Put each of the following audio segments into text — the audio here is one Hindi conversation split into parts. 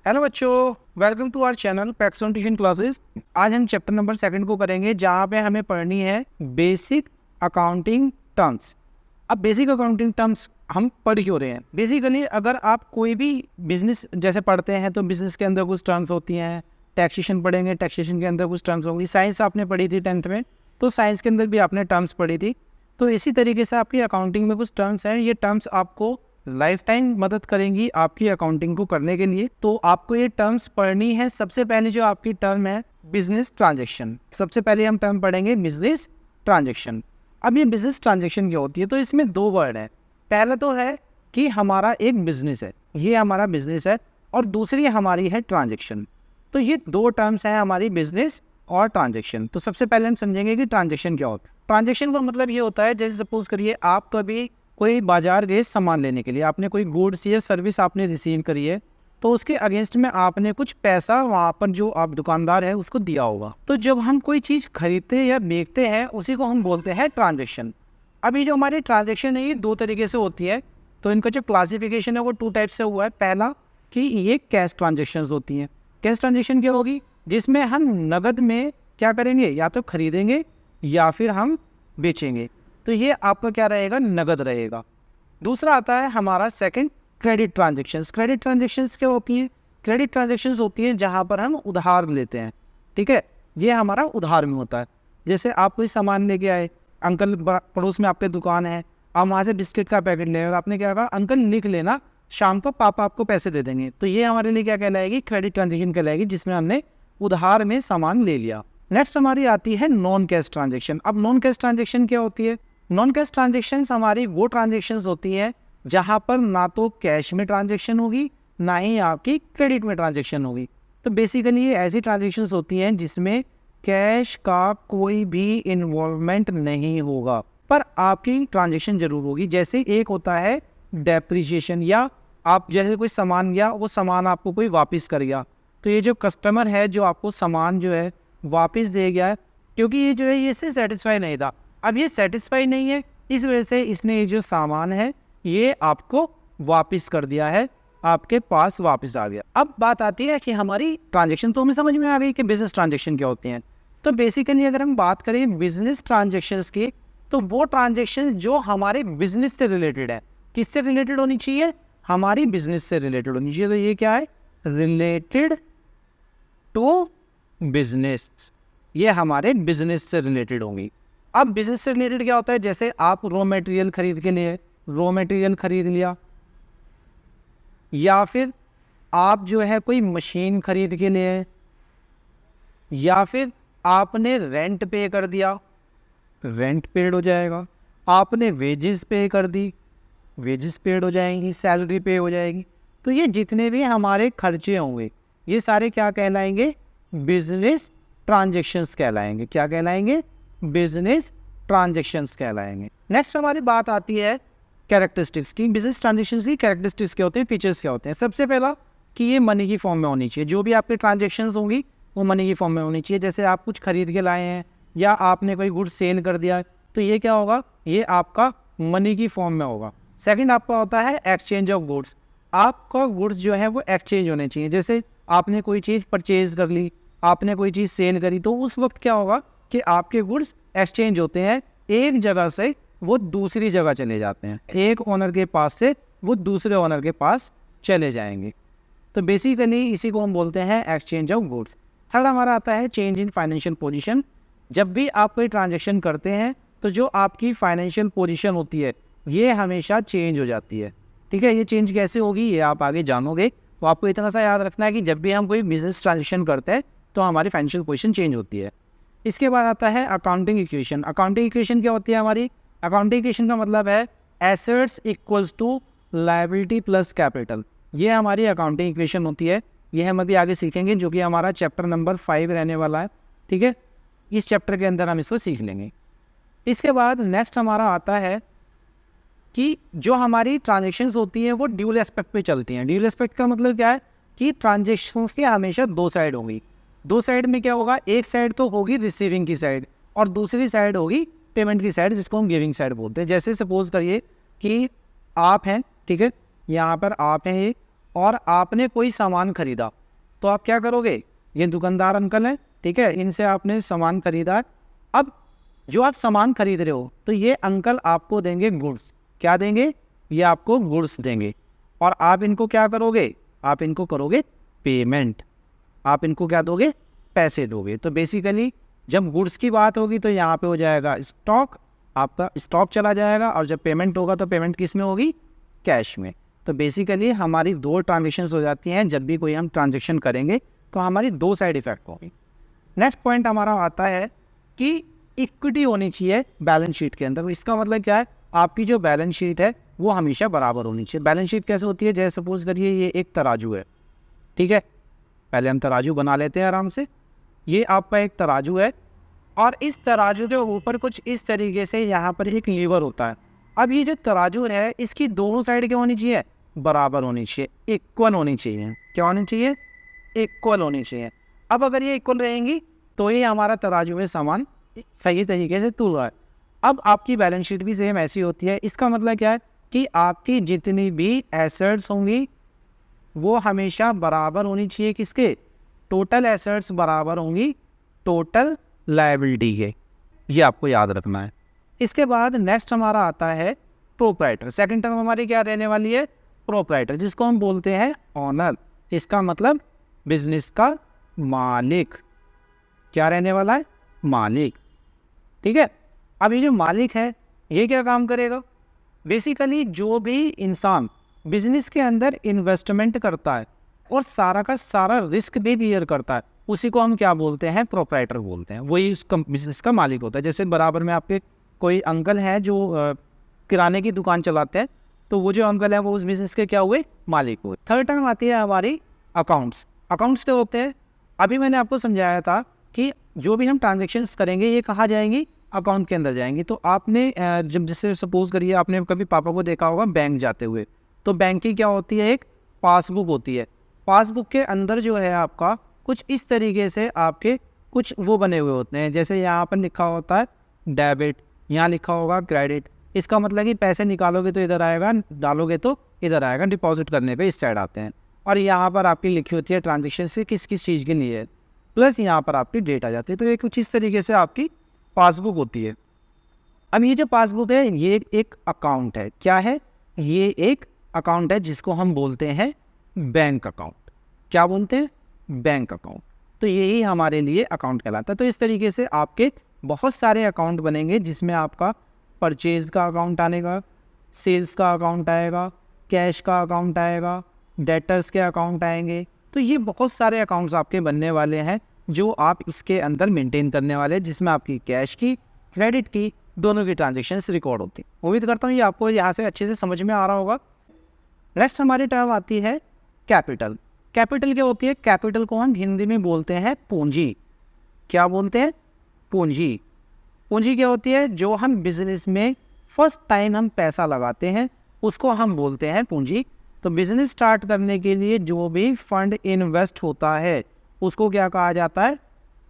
हेलो बच्चों, welcome to our channel Paxon tuition classes. आज हम चैप्टर नंबर 2 को करेंगे, जहाँ पे हमें पढ़नी है बेसिक अकाउंटिंग टर्म्स। अब बेसिक अकाउंटिंग टर्म्स हम पढ़ क्यों रहे हैं? बेसिकली अगर आप कोई भी बिजनेस जैसे पढ़ते हैं तो बिजनेस के अंदर कुछ टर्म्स होती हैं, टैक्सेशन पढ़ेंगे, टैक्सेशन के अंदर कुछ टर्म्स होंगी। साइंस आपने पढ़ी थी 10th में, तो साइंस के अंदर भी आपने टर्म्स पढ़ी थी। तो इसी तरीके से आपकी अकाउंटिंग में कुछ टर्म्स हैं। ये टर्म्स आपको लाइफ टाइम मदद करेंगी आपकी अकाउंटिंग को करने के लिए। तो आपको ये टर्म्स पढ़नी है। सबसे पहले जो आपकी टर्म है बिजनेस ट्रांजैक्शन। सबसे पहले हम टर्म पढ़ेंगे बिजनेस ट्रांजैक्शन। अब ये बिजनेस ट्रांजैक्शन क्या होती है? तो इसमें 2 वर्ड है। पहला तो है कि हमारा एक बिजनेस है, ये हमारा बिजनेस है, और दूसरी हमारी है ट्रांजैक्शन। तो ये 2 टर्म्स हैं हमारी, बिजनेस और ट्रांजैक्शन। तो सबसे पहले हम समझेंगे कि ट्रांजैक्शन क्या होता है। ट्रांजैक्शन का मतलब ये होता है, जैसे सपोज करिए आप कभी कोई बाजार गए सामान लेने के लिए, आपने कोई गुड्स या सर्विस आपने रिसीव करी है, तो उसके अगेंस्ट में आपने कुछ पैसा वहाँ पर जो आप दुकानदार है उसको दिया होगा। तो जब हम कोई चीज़ खरीदते या बेचते हैं उसी को हम बोलते हैं ट्रांजैक्शन। अभी जो हमारी ट्रांजैक्शन है ये 2 तरीके से होती है। तो इनका जो क्लासिफिकेशन है वो 2 टाइप से हुआ है। पहला कि ये कैश ट्रांजेक्शन होती हैं। कैश ट्रांजेक्शन क्या होगी? जिसमें हम नगद में क्या करेंगे, या तो खरीदेंगे या फिर हम बेचेंगे। तो ये आपका क्या रहेगा, नगद रहेगा। दूसरा आता है हमारा second, credit transactions. Credit transactions क्या होती हैं? क्रेडिट ट्रांजेक्शन्स होती हैं जहाँ पर हम उधार लेते हैं, ठीक है। ये हमारा उधार में होता है। जैसे आप कोई सामान लेके आए, अंकल पड़ोस में आपके दुकान है, आप वहाँ से बिस्किट का पैकेट ले, और आपने क्या कहा, अंकल लिख लेना, शाम को पापा आपको पैसे दे देंगे। तो ये हमारे लिए क्या कहलाएगी, क्रेडिट ट्रांजेक्शन कहलाएगी, जिसमें हमने उधार में सामान ले लिया। नेक्स्ट हमारी आती है नॉन कैश ट्रांजेक्शन। अब नॉन कैश ट्रांजेक्शन क्या होती है? नॉन कैश ट्रांजेक्शन्स हमारी वो ट्रांजेक्शन्स होती हैं जहाँ पर ना तो कैश में ट्रांजेक्शन होगी, ना ही आपकी क्रेडिट में ट्रांजेक्शन होगी। तो बेसिकली ये ऐसी ट्रांजेक्शन्स होती हैं जिसमें कैश का कोई भी इन्वॉल्वमेंट नहीं होगा, पर आपकी ट्रांजेक्शन जरूर होगी। जैसे एक होता है डेप्रिसिएशन, या आप जैसे कोई सामान लिया, वो सामान आपको कोई वापस कर गया, तो ये जो कस्टमर है जो आपको सामान जो है वापस दे गया है, क्योंकि ये जो है ये इससे सेटिस्फाई नहीं था। अब ये सेटिस्फाई नहीं है, इस वजह से इसने ये जो सामान है ये आपको वापस कर दिया है, आपके पास वापस आ गया। अब बात आती है कि हमारी ट्रांजैक्शन तो हमें समझ में आ गई कि बिजनेस ट्रांजैक्शन क्या होते हैं। तो बेसिकली अगर हम बात करें बिजनेस ट्रांजैक्शंस की, तो वो ट्रांजैक्शन जो हमारे बिजनेस से रिलेटेड है। किससे रिलेटेड होनी चाहिए? हमारी बिजनेस से रिलेटेड होनी चाहिए। तो ये क्या है, रिलेटेड टू बिजनेस, ये हमारे बिजनेस से रिलेटेड होंगी। अब बिजनेस से रिलेटेड क्या होता है? जैसे आप रॉ मटेरियल खरीद के लिए, रॉ मटेरियल खरीद लिया, या फिर आप जो है कोई मशीन खरीद के लिए, या फिर आपने रेंट पे कर दिया, रेंट पेड हो जाएगा। आपने वेजेस पे कर दी, वेजेस पेड हो जाएंगी, सैलरी पे हो जाएगी। तो ये जितने भी हमारे खर्चे होंगे ये सारे क्या कहलाएंगे, बिजनेस ट्रांजेक्शन्स कहलाएंगे। क्या कहलाएंगे? बिजनेस ट्रांजेक्शन्स कहलाएंगे। नेक्स्ट हमारी बात आती है कैरेक्टरिस्टिक्स की। बिजनेस ट्रांजेक्शन्स की कैरेक्टरिस्टिक्स क्या होते हैं, फीचर्स क्या होते हैं? सबसे पहला कि ये मनी की फॉर्म में होनी चाहिए। जो भी आपकी ट्रांजेक्शन्स होंगी वो मनी की फॉर्म में होनी चाहिए। जैसे आप कुछ खरीद के लाए हैं या आपने कोई गुड्स सेल कर दिया, तो ये क्या होगा, ये आपका मनी की फॉर्म में होगा। सेकेंड आपका होता है एक्सचेंज ऑफ गुड्स। आपका गुड्स जो है वो एक्सचेंज होने चाहिए। जैसे आपने कोई चीज़ परचेज कर ली, आपने कोई चीज़ सेल करी, तो उस वक्त क्या होगा कि आपके गुड्स एक्सचेंज होते हैं, एक जगह से वो दूसरी जगह चले जाते हैं, एक ओनर के पास से वो दूसरे ओनर के पास चले जाएंगे। तो बेसिकली इसी को हम बोलते हैं एक्सचेंज ऑफ गुड्स। थर्ड हमारा आता है चेंज इन फाइनेंशियल पोजीशन। जब भी आप कोई ट्रांजेक्शन करते हैं तो जो आपकी फाइनेंशियल पोजीशन होती है ये हमेशा चेंज हो जाती है, ठीक है। ये चेंज कैसे होगी ये आप आगे जानोगे। तो आपको इतना सा याद रखना है कि जब भी हम कोई बिजनेस ट्रांजेक्शन करते हैं तो हमारी फाइनेंशियल पोजीशन चेंज होती है। इसके बाद आता है अकाउंटिंग इक्वेशन। अकाउंटिंग इक्वेशन क्या होती है हमारी? अकाउंटिंग इक्वेशन का मतलब है assets equals to liability plus capital. ये हमारी अकाउंटिंग इक्वेशन होती है। ये हम अभी आगे सीखेंगे, जो कि हमारा चैप्टर नंबर 5 रहने वाला है, ठीक है। इस चैप्टर के अंदर हम इसको सीख लेंगे। इसके बाद नेक्स्ट हमारा आता है कि जो हमारी ट्रांजेक्शन्स होती हैं वो ड्यूल एस्पेक्ट पे चलती हैं। ड्यूल एस्पेक्ट का मतलब क्या है कि ट्रांजेक्शन्स के हमेशा 2 साइड होंगी। 2 साइड में क्या होगा, एक साइड तो होगी रिसीविंग की साइड और दूसरी साइड होगी पेमेंट की साइड, जिसको हम गिविंग साइड बोलते हैं। जैसे सपोज करिए कि आप हैं, ठीक है, यहाँ पर आप हैं और आपने कोई सामान खरीदा, तो आप क्या करोगे, ये दुकानदार अंकल हैं, ठीक है, इनसे आपने सामान खरीदा। अब जो आप सामान खरीद रहे हो तो ये अंकल आपको देंगे गुड्स। क्या देंगे, ये आपको गुड्स देंगे और आप इनको क्या करोगे, आप इनको करोगे पेमेंट, आप इनको क्या दोगे, पैसे दोगे। तो बेसिकली जब गुड्स की बात होगी तो यहाँ पे हो जाएगा स्टॉक, आपका स्टॉक चला जाएगा, और जब पेमेंट होगा तो पेमेंट किस में होगी, कैश में। तो बेसिकली हमारी दो ट्रांजेक्शन्स हो जाती हैं, जब भी कोई हम ट्रांजेक्शन करेंगे तो हमारी दो साइड इफेक्ट होगी। नेक्स्ट पॉइंट हमारा आता है कि इक्विटी होनी चाहिए बैलेंस शीट के अंदर। इसका मतलब क्या है, आपकी जो बैलेंस शीट है वो हमेशा बराबर होनी चाहिए। बैलेंस शीट कैसे होती है, जैसे सपोज करिए ये एक तराजू है, ठीक है, पहले हम तराजू बना लेते हैं आराम से। ये आपका एक तराजू है और इस तराजू के ऊपर कुछ इस तरीके से यहाँ पर एक लीवर होता है। अब ये जो तराजू है इसकी दोनों साइड क्या होनी चाहिए, बराबर होनी चाहिए, इक्वल होनी चाहिए। क्या होनी चाहिए, इक्वल होनी चाहिए। अब अगर ये इक्वल रहेंगी तो ये हमारा तराजू में सामान सही तरीके से तुल रहा है। अब आपकी बैलेंस शीट भी सेम ऐसी होती है। इसका मतलब क्या है कि आपकी जितनी भी एसेट्स होंगी वो हमेशा बराबर होनी चाहिए, किसके, टोटल एसेट्स बराबर होंगी टोटल लायबिलिटी के। ये आपको याद रखना है। इसके बाद नेक्स्ट हमारा आता है प्रोप्राइटर। सेकंड टर्म हमारी क्या रहने वाली है, प्रोप्राइटर, जिसको हम बोलते हैं ऑनर। इसका मतलब बिजनेस का मालिक। क्या रहने वाला है, मालिक, ठीक है। अब ये जो मालिक है ये क्या काम करेगा, बेसिकली जो भी इंसान बिजनेस के अंदर इन्वेस्टमेंट करता है और सारा का सारा रिस्क भी बियर करता है, उसी को हम क्या बोलते हैं, प्रोप्राइटर बोलते हैं। वही उस बिजनेस का मालिक होता है। जैसे बराबर में आपके कोई अंकल हैं जो किराने की दुकान चलाते हैं, तो वो जो अंकल है वो उस बिजनेस के क्या हुए, मालिक हुए। थर्ड टर्म आती है हमारी अकाउंट्स। अकाउंट्स क्या होते हैं, अभी मैंने आपको समझाया था कि जो भी हम ट्रांजेक्शन्स करेंगे ये कहाँ जाएंगी, अकाउंट के अंदर जाएंगी। तो आपने जब जैसे सपोज करिए आपने कभी पापा को देखा होगा बैंक जाते हुए, तो बैंक की क्या होती है, एक पासबुक होती है। पासबुक के अंदर जो है आपका कुछ इस तरीके से आपके कुछ वो बने हुए होते हैं। जैसे यहाँ पर लिखा होता है डेबिट, यहाँ लिखा होगा क्रेडिट। इसका मतलब कि पैसे निकालोगे तो इधर आएगा, डालोगे तो इधर आएगा, डिपॉजिट करने पे इस साइड आते हैं। और यहाँ पर आपकी लिखी होती है ट्रांजेक्शन से किस किस चीज़ के लिए, प्लस यहाँ पर आपकी डेट आ जाती है। तो ये कुछ इस तरीके से आपकी पासबुक होती है। अब ये जो पासबुक है ये एक अकाउंट है। क्या है, ये एक अकाउंट है जिसको हम बोलते हैं बैंक अकाउंट। क्या बोलते हैं, बैंक अकाउंट। तो यही हमारे लिए अकाउंट कहलाता है। तो इस तरीके से आपके बहुत सारे अकाउंट बनेंगे, जिसमें आपका परचेज़ का अकाउंट आएगा, सेल्स का अकाउंट आएगा, कैश का अकाउंट आएगा, डेटर्स के अकाउंट आएंगे। तो ये बहुत सारे अकाउंट्स आपके बनने वाले हैं जो आप इसके अंदर मेंटेन करने वाले हैं, जिसमें आपकी कैश की, क्रेडिट की, दोनों की ट्रांजेक्शन्स रिकॉर्ड होती हैं। उम्मीद करता हूँ ये आपको यहाँ से अच्छे से समझ में आ रहा होगा। नेक्स्ट हमारी टर्म आती है कैपिटल। कैपिटल क्या होती है, कैपिटल को हम हिंदी में बोलते हैं पूंजी। क्या बोलते हैं, पूंजी। पूंजी क्या होती है, जो हम बिजनेस में फर्स्ट टाइम हम पैसा लगाते हैं उसको हम बोलते हैं पूंजी। तो बिजनेस स्टार्ट करने के लिए जो भी फंड इन्वेस्ट होता है उसको क्या कहा जाता है,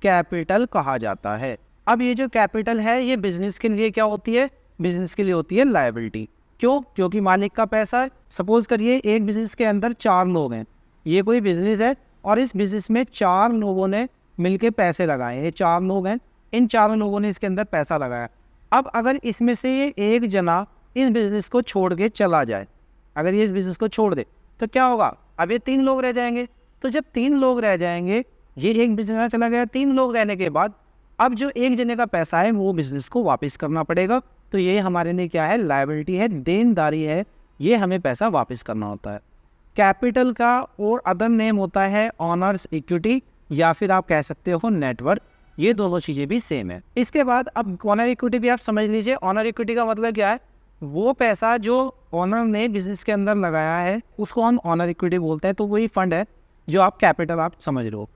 कैपिटल कहा जाता है। अब ये जो कैपिटल है ये बिजनेस के लिए क्या होती है, बिजनेस के लिए होती है लायबिलिटी। क्यों, क्योंकि मालिक का पैसा है। सपोज करिए एक बिजनेस के अंदर 4 लोग हैं, ये कोई बिजनेस है और इस बिजनेस में 4 लोगों ने मिलके पैसे लगाए। ये 4 लोग हैं, इन 4 लोगों ने इसके अंदर पैसा लगाया। अब अगर इसमें से ये एक जना इस बिजनेस को छोड़ के चला जाए, अगर ये इस बिजनेस को छोड़ दे तो क्या होगा, अब ये 3 लोग रह जाएंगे। तो जब 3 लोग रह जाएंगे, ये एक बिजनेस चला गया, 3 लोग रहने के बाद अब जो एक जने का पैसा है वो बिजनेस को वापस करना पड़ेगा। तो ये हमारे लिए क्या है, लायबिलिटी है, देनदारी है, ये हमें पैसा वापस करना होता है। कैपिटल का और अदर नेम होता है ऑनर्स इक्विटी, या फिर आप कह सकते हो नेटवर्क। ये दोनों चीज़ें भी सेम है। इसके बाद अब ऑनर इक्विटी भी आप समझ लीजिए। ऑनर इक्विटी का मतलब क्या है, वो पैसा जो ऑनर ने बिजनेस के अंदर लगाया है उसको हम ऑनर इक्विटी बोलते हैं। तो वही फंड है जो आप कैपिटल आप समझ रहे हो।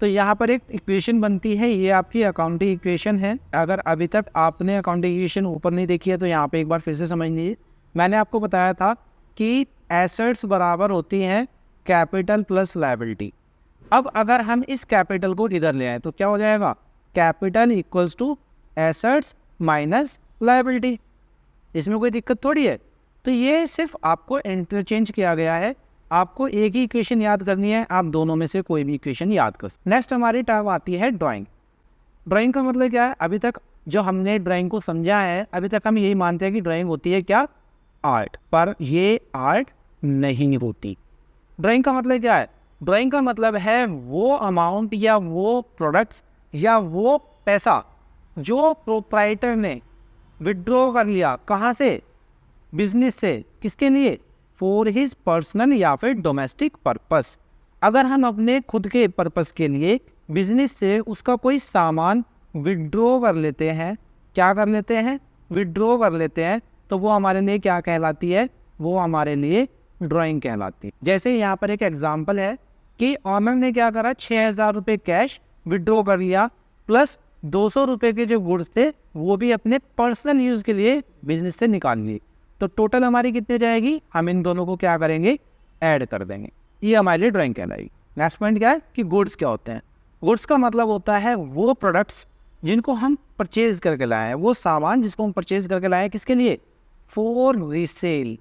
तो यहाँ पर एक इक्वेशन बनती है, ये आपकी अकाउंटिंग इक्वेशन है। अगर अभी तक आपने अकाउंटिंग इक्वेशन ऊपर नहीं देखी है तो यहाँ पे एक बार फिर से समझ लीजिए। मैंने आपको बताया था कि एसेट्स बराबर होती हैं कैपिटल प्लस लायबिलिटी। अब अगर हम इस कैपिटल को इधर ले आए तो क्या हो जाएगा, capital equals to assets minus liability. इसमें कोई दिक्कत थोड़ी है। तो ये सिर्फ आपको इंटरचेंज किया गया है आपको एक ही इक्वेशन याद करनी है, आप दोनों में से कोई भी इक्वेशन याद कर सकते। नेक्स्ट हमारी टर्म आती है ड्राइंग। ड्राइंग का मतलब क्या है? अभी तक जो हमने ड्राइंग को समझा है, अभी तक हम यही मानते हैं कि ड्राइंग होती है क्या? आर्ट। पर ये आर्ट नहीं होती। ड्राइंग का मतलब क्या है? ड्राइंग का मतलब है वो अमाउंट या वो प्रोडक्ट्स या वो पैसा जो प्रोप्राइटर ने विड्रॉ कर लिया, कहाँ से? बिजनेस से। किसके लिए? फॉर हिज पर्सनल या फिर डोमेस्टिक पर्पस। अगर हम अपने खुद के पर्पस के लिए बिजनेस से उसका कोई सामान विड्रॉ कर लेते हैं, क्या कर लेते हैं? विड्रॉ कर लेते हैं, तो वो हमारे लिए क्या कहलाती है? वो हमारे लिए ड्राइंग कहलाती है। जैसे यहाँ पर एक एग्जांपल है कि ऑनर ने क्या करा, 6,000 रुपये कैश विड्रॉ कर लिया, प्लस 200 रुपये के जो गुड्स थे वो भी अपने पर्सनल यूज़ के लिए बिजनेस से निकाल लिए। तो टोटल हमारी कितनी जाएगी? हम इन दोनों को क्या करेंगे? ऐड कर देंगे। ये हमारे लिए ड्राइंग कहलाएगी। नेक्स्ट पॉइंट क्या है कि गुड्स क्या होते हैं? गुड्स का मतलब होता है वो प्रोडक्ट्स जिनको हम परचेज करके लाए हैं, वो सामान जिसको हम परचेज करके लाए हैं, किसके लिए? फॉर रीसेल,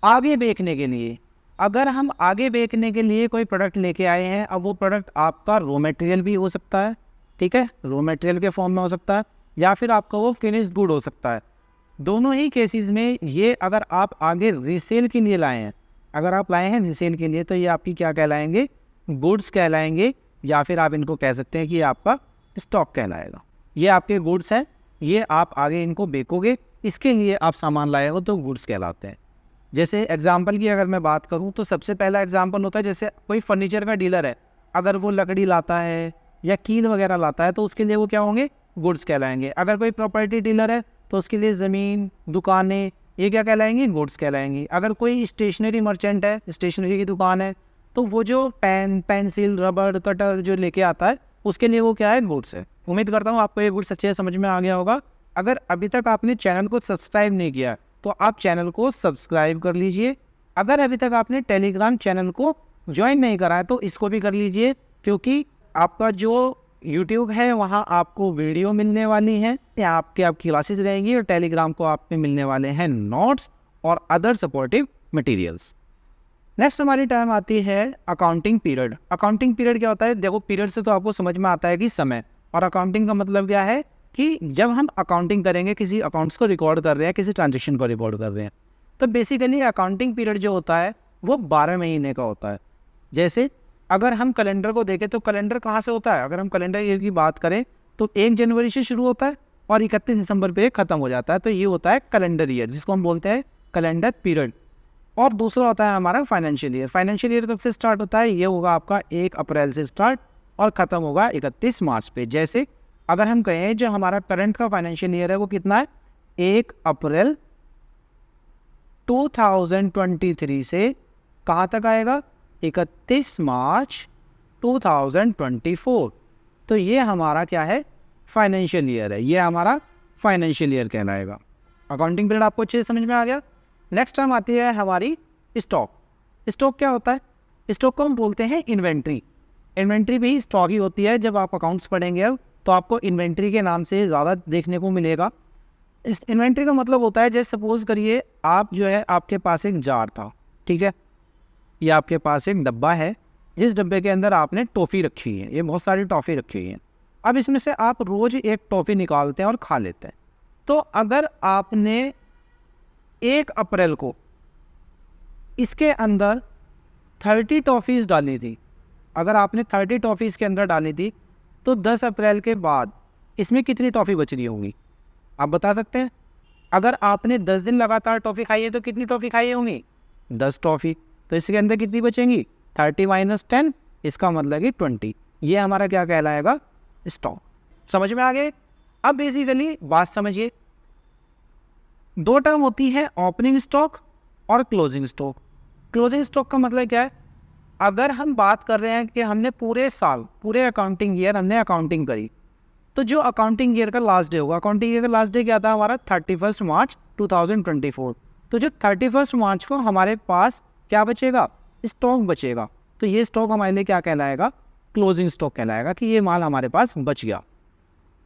आगे बेचने के लिए। अगर हम आगे बेचने के लिए कोई प्रोडक्ट लेके आए हैं, अब वो प्रोडक्ट आपका रॉ मटेरियल भी हो सकता है, ठीक है, रॉ मटेरियल के फॉर्म में हो सकता है, या फिर आपका वो फिनिश्ड गुड हो सकता है। दोनों ही केसेस में ये अगर आप आगे रीसेल के लिए लाए हैं, अगर आप लाए हैं रीसेल के लिए, तो ये आपकी क्या कहलाएंगे? गुड्स कहलाएंगे, या फिर आप इनको कह सकते हैं कि ये आपका स्टॉक कहलाएगा। ये आपके गुड्स हैं, ये आप आगे इनको बेचोगे, इसके लिए आप सामान लाए हो तो गुड्स कहलाते हैं। जैसे एग्जाम्पल की अगर मैं बात करूँ तो सबसे पहला एग्जाम्पल होता है, जैसे कोई फर्नीचर का डीलर है, अगर वो लकड़ी लाता है या कील वगैरह लाता है तो उसके लिए वो क्या होंगे? गुड्स कहलाएंगे। अगर कोई प्रॉपर्टी डीलर है तो उसके लिए ज़मीन, दुकानें, ये क्या कहलाएंगी? गुड्स कहलाएंगी। अगर कोई स्टेशनरी मर्चेंट है, स्टेशनरी की दुकान है, तो वो जो पेन, पेंसिल, रबड़, कटर जो लेके आता है उसके लिए वो क्या है? गुड्स है। उम्मीद करता हूँ आपको ये गुड्स अच्छे से समझ में आ गया होगा। अगर अभी तक आपने चैनल को सब्सक्राइब नहीं किया तो आप चैनल को सब्सक्राइब कर लीजिए। अगर अभी तक आपने टेलीग्राम चैनल को ज्वाइन नहीं करा है तो इसको भी कर लीजिए, क्योंकि आपका जो यूट्यूब है वहाँ आपको वीडियो मिलने वाली है, या आपकी क्लासेस रहेंगी, और टेलीग्राम को आप में मिलने वाले हैं नोट्स और अदर सपोर्टिव मटेरियल्स। नेक्स्ट हमारी टाइम आती है अकाउंटिंग पीरियड। अकाउंटिंग पीरियड क्या होता है? देखो, पीरियड से तो आपको समझ में आता है कि समय, और अकाउंटिंग का मतलब क्या है कि जब हम अकाउंटिंग करेंगे, किसी अकाउंट्स को रिकॉर्ड कर रहे हैं, किसी ट्रांजेक्शन को रिकॉर्ड कर रहे हैं, तो बेसिकली अकाउंटिंग पीरियड जो होता है वो 12 महीने का होता है। जैसे अगर हम कैलेंडर को देखें तो कैलेंडर कहाँ से होता है? अगर हम कैलेंडर ईयर की बात करें तो 1 जनवरी से शुरू होता है और 31 दिसंबर पे ख़त्म हो जाता है, तो ये होता है कैलेंडर ईयर, जिसको हम बोलते हैं कैलेंडर पीरियड। और दूसरा होता है हमारा फाइनेंशियल ईयर। फाइनेंशियल ईयर कब से स्टार्ट होता है? ये होगा आपका 1 अप्रैल से स्टार्ट और ख़त्म होगा 31 मार्च पे। जैसे अगर हम कहें जो हमारा करंट का फाइनेंशियल ईयर है वो कितना है? 1 अप्रैल 2023 से कहाँ तक आएगा? 31 मार्च 2024। तो ये हमारा क्या है? फाइनेंशियल ईयर है। ये हमारा फाइनेंशियल ईयर कहलाएगा। अकाउंटिंग पीरियड आपको अच्छे से समझ में आ गया। नेक्स्ट टाइम आती है हमारी स्टॉक। स्टॉक क्या होता है? स्टॉक को हम बोलते हैं इन्वेंट्री। इन्वेंट्री भी स्टॉक ही होती है। जब आप अकाउंट्स पढ़ेंगे अब तो आपको इन्वेंट्री के नाम से ज़्यादा देखने को मिलेगा। इस इन्वेंट्री का मतलब होता है, जैसे सपोज करिए आप जो है, आपके पास एक जार था, ठीक है, ये आपके पास एक डब्बा है, जिस डब्बे के अंदर आपने टॉफ़ी रखी है, ये बहुत सारी टॉफ़ी रखी हुई हैं। अब इसमें से आप रोज़ एक टॉफ़ी निकालते हैं और खा लेते हैं। तो अगर आपने 1 अप्रैल को इसके अंदर 30 टॉफ़ीज़ डाली थी, अगर आपने 30 टॉफ़ी इसके अंदर डाली थी, तो 10 अप्रैल के बाद इसमें कितनी टॉफ़ी बच रही होंगी? आप बता सकते हैं? अगर आपने 10 दिन लगातार टॉफ़ी खाई है तो कितनी टॉफ़ी खाई होंगी? 10 टॉफ़ी। तो इसके अंदर कितनी बचेंगी? 30 - 10, इसका मतलब कि 20। ये हमारा क्या कहलाएगा? स्टॉक। समझ में आ गए? अब बेसिकली बात समझिए, 2 टर्म होती है, ओपनिंग स्टॉक और क्लोजिंग स्टॉक। क्लोजिंग स्टॉक का मतलब क्या है? अगर हम बात कर रहे हैं कि हमने पूरे साल, पूरे अकाउंटिंग ईयर हमने अकाउंटिंग करी, तो जो अकाउंटिंग ईयर का लास्ट डे होगा, अकाउंटिंग ईयर का लास्ट डे क्या था हमारा? 31 मार्च 2024। तो जो 31 मार्च को हमारे पास क्या बचेगा? स्टॉक बचेगा। तो ये स्टॉक हमारे लिए क्या कहलाएगा? क्लोजिंग स्टॉक कहलाएगा, कि ये माल हमारे पास बच गया।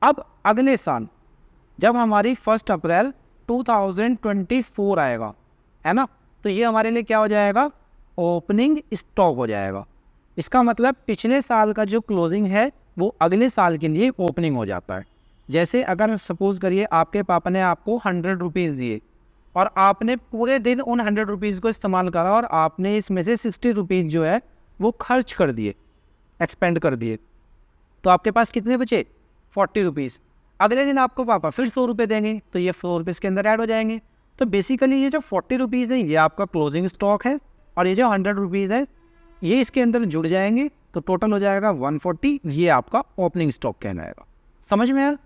अब अगले साल जब हमारी 1 अप्रैल 2024 आएगा, है ना, तो ये हमारे लिए क्या हो जाएगा? ओपनिंग स्टॉक हो जाएगा। इसका मतलब पिछले साल का जो क्लोजिंग है वो अगले साल के लिए ओपनिंग हो जाता है। जैसे अगर सपोज करिए आपके पापा ने आपको 100 रुपीज़ दिए और आपने पूरे दिन उन 100 रुपीज़ को इस्तेमाल करा और आपने इसमें से 60 रुपीज़ जो है वो खर्च कर दिए, एक्सपेंड कर दिए, तो आपके पास कितने बचे? 40 रुपीज़। अगले दिन आपको पापा फिर 100 रुपये देंगे, तो ये 100 रुपये इसके अंदर ऐड हो जाएंगे। तो बेसिकली ये जो 40 रुपीज़ है ये आपका क्लोजिंग स्टॉक है और ये जो 100 रुपीज़ है ये इसके अंदर जुड़ जाएंगे, तो टोटल हो जाएगा 140। ये आपका ओपनिंग स्टॉक कहलाएगा। समझ में आया?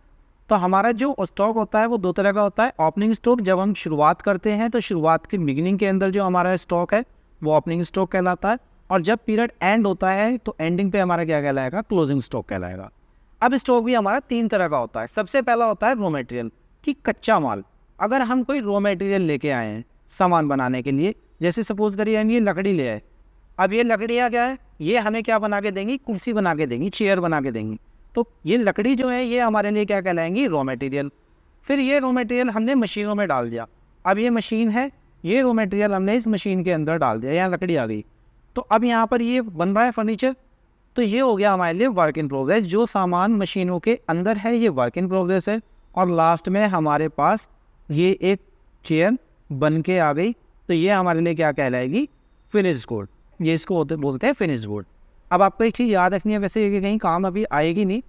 तो हमारा जो स्टॉक होता है वो दो तरह का होता है। ओपनिंग स्टॉक जब हम शुरुआत करते हैं तो शुरुआत की बिगिनिंग के अंदर जो हमारा स्टॉक है वो ओपनिंग स्टॉक कहलाता है, और जब पीरियड एंड होता है तो एंडिंग पे हमारा क्या कहलाएगा? क्लोजिंग स्टॉक कहलाएगा। अब स्टॉक भी हमारा 3 तरह का होता है। सबसे पहला होता है रॉ मटेरियल, कि कच्चा माल। अगर हम कोई रॉ मटेरियल लेके आए हैं सामान बनाने के लिए, जैसे सपोज करिए हम ये लकड़ी ले आए। अब ये लकड़ियाँ क्या है, ये हमें क्या बना के देंगी? कुर्सी बना के देंगी, चेयर बना के देंगी। तो ये लकड़ी जो है ये हमारे लिए क्या कहलाएंगी? Raw material. फिर ये रॉ मटेरियल हमने मशीनों में डाल दिया। अब ये मशीन है, ये रॉ मटेरियल हमने इस मशीन के अंदर डाल दिया, यहाँ लकड़ी आ गई। तो अब यहाँ पर ये बन रहा है फर्नीचर, तो ये हो गया हमारे लिए वर्क इन प्रोग्रेस। जो सामान मशीनों के अंदर है ये वर्क इन प्रोग्रेस है। और लास्ट में हमारे पास ये एक चेयर बन के आ गई, तो ये हमारे लिए क्या कहलाएगी? Finish good. ये इसको बोलते हैं फिनिश गुड। अब आपको एक चीज़ याद रखनी है, वैसे ये कहीं काम अभी आएगी नहीं।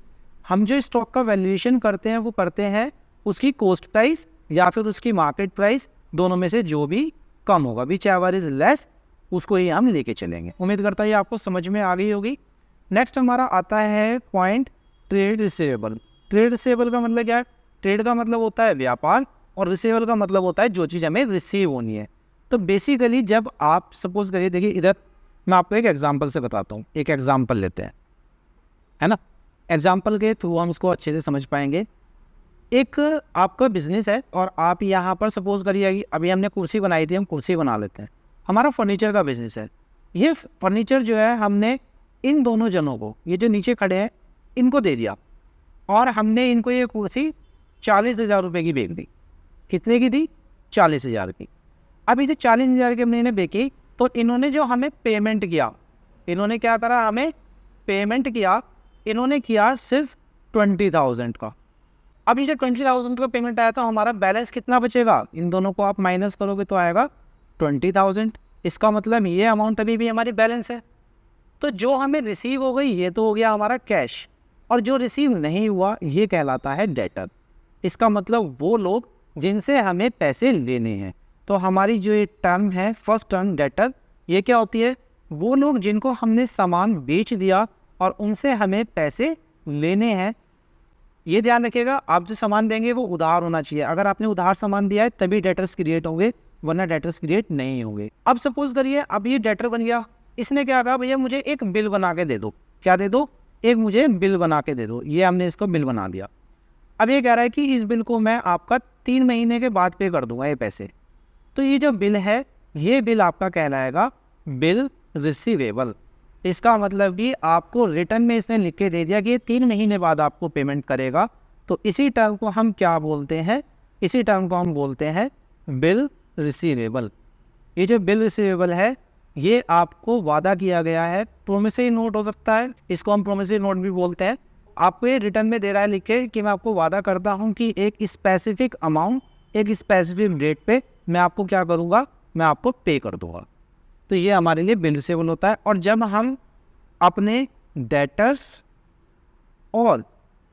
हम जो स्टॉक का वैल्यूएशन करते हैं वो करते हैं उसकी कॉस्ट प्राइस या फिर उसकी मार्केट प्राइस, दोनों में से जो भी कम होगा, विच एवर इज लेस, उसको ही हम लेके चलेंगे। उम्मीद करता है ये आपको समझ में आ गई होगी। नेक्स्ट हमारा आता है point trade receivable. Trade receivable का मतलब क्या है? ट्रेड का मतलब होता है व्यापार और रिसीवेबल का मतलब होता है जो चीज़ हमें रिसीव होनी है। तो बेसिकली जब आप सपोज करिए, देखिए इधर मैं आपको एक एग्जांपल से बताता हूँ। एक एग्जांपल लेते हैं, है ना। एग्जांपल के थ्रू हम इसको अच्छे से समझ पाएंगे। एक आपका बिजनेस है और आप यहाँ पर सपोज करिए कि अभी हमने कुर्सी बनाई थी, हम कुर्सी बना लेते हैं। हमारा फर्नीचर का बिजनेस है। ये फर्नीचर जो है हमने इन दोनों जनों को, ये जो नीचे खड़े हैं, इनको दे दिया और हमने इनको ये कुर्सी 40,000 रुपये की बेच दी। कितने की दी? 40,000 की। अब ये जो 40,000 की हमने इन्हें बेची, तो इन्होंने जो हमें पेमेंट किया, इन्होंने क्या करा? हमें पेमेंट किया। इन्होंने किया सिर्फ 20,000 का। अब ये जो 20,000 का पेमेंट आया था, हमारा बैलेंस कितना बचेगा? इन दोनों को आप माइनस करोगे तो आएगा 20,000। इसका मतलब ये अमाउंट अभी भी हमारी बैलेंस है। तो जो हमें रिसीव हो गई ये तो हो गया हमारा कैश, और जो रिसीव नहीं हुआ ये कहलाता है डेटर। इसका मतलब वो लोग जिनसे हमें पैसे लेने हैं। तो हमारी जो ये टर्म है फर्स्ट टर्म डेटर, ये क्या होती है? वो लोग जिनको हमने सामान बेच दिया और उनसे हमें पैसे लेने हैं। ये ध्यान रखिएगा, आप जो सामान देंगे वो उधार होना चाहिए। अगर आपने उधार सामान दिया है तभी डेटर्स क्रिएट होंगे, वरना डेटर्स क्रिएट नहीं होंगे। अब सपोज करिए अब ये डेटर बन गया। इसने क्या कहा? भैया मुझे एक बिल बना के दे दो। क्या दे दो? एक मुझे बिल बना के दे दो। ये हमने इसको बिल बना दिया। अब ये कह रहा है कि इस बिल को मैं आपका 3 महीने के बाद पे कर दूंगा ये पैसे। तो ये जो बिल है ये बिल आपका कहलाएगा बिल रिसीवेबल। इसका मतलब कि आपको रिटर्न में इसने लिख के दे दिया कि ये 3 महीने बाद आपको पेमेंट करेगा। तो इसी टर्म को हम क्या बोलते हैं? इसी टर्म को हम बोलते हैं बिल रिसीवेबल। ये जो बिल रिसीवेबल है ये आपको वादा किया गया है। प्रोमिसरी नोट हो सकता है, इसको हम प्रोमिसरी नोट भी बोलते हैं। आपको ये रिटर्न में दे रहा है लिख के कि मैं आपको वादा करता हूँ कि एक स्पेसिफिक अमाउंट एक स्पेसिफिक डेट पे मैं आपको क्या करूँगा? मैं आपको पे कर दूँगा। तो ये हमारे लिए बिल रिसीवेबल होता है। और जब हम अपने डेटर्स और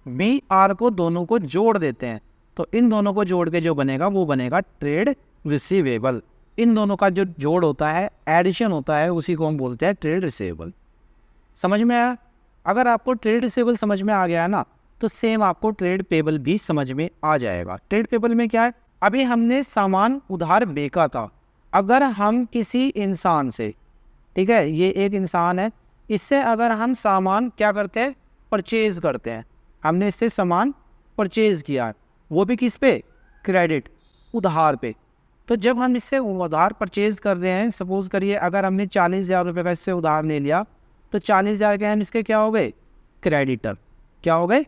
BR को दोनों को जोड़ देते हैं तो इन दोनों को जोड़ के जो बनेगा वो बनेगा ट्रेड रिसीवेबल। इन दोनों का जो जोड़ होता है, एडिशन होता है, उसी को हम बोलते हैं ट्रेड रिसीवेबल। समझ में आया? अगर आपको ट्रेड रिसीवेबल समझ में आ गया ना तो सेम आपको ट्रेड पेबल भी समझ में आ जाएगा। ट्रेड पेबल में क्या है? अभी हमने सामान उधार बेचा था। अगर हम किसी इंसान से, ठीक है, ये एक इंसान है, इससे अगर हम सामान क्या करते हैं? परचेज करते हैं। हमने इससे सामान परचेज किया है, वो भी किस पे? क्रेडिट, उधार पे। तो जब हम इससे उधार परचेज कर रहे हैं, सपोज करिए अगर हमने 40,000 रुपये का इससे उधार ले लिया तो 40,000 के हम इसके क्या हो गए? क्रेडिटर। क्या हो गए?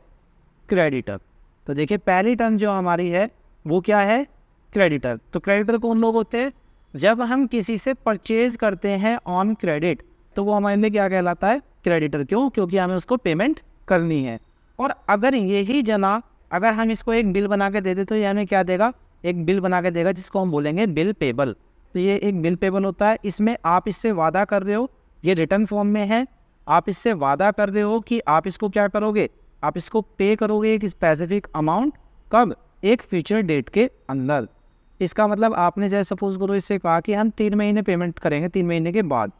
क्रेडिटर। तो देखिए पहली टर्म जो हमारी है वो क्या है? क्रेडिटर। तो क्रेडिटर कौन लोग होते हैं? जब हम किसी से परचेज करते हैं ऑन क्रेडिट तो वो हमारे लिए क्या कहलाता है, क्रेडिटर। क्यों? क्योंकि हमें उसको पेमेंट करनी है। और अगर यही जना अगर हम इसको एक बिल बना के दे दे तो ये हमें क्या देगा, एक बिल बना के देगा जिसको हम बोलेंगे बिल पेबल। तो ये एक बिल पेबल होता है, इसमें आप इससे वादा कर रहे हो, ये रिटर्न फॉर्म में है, आप इससे वादा कर रहे हो कि आप इसको क्या करोगे, आप इसको पे करोगे एक स्पेसिफिक अमाउंट, कब, एक फ्यूचर डेट के अंदर। इसका मतलब आपने जैसे सपोज करो इससे कहा कि हम 3 महीने पेमेंट करेंगे 3 महीने के बाद,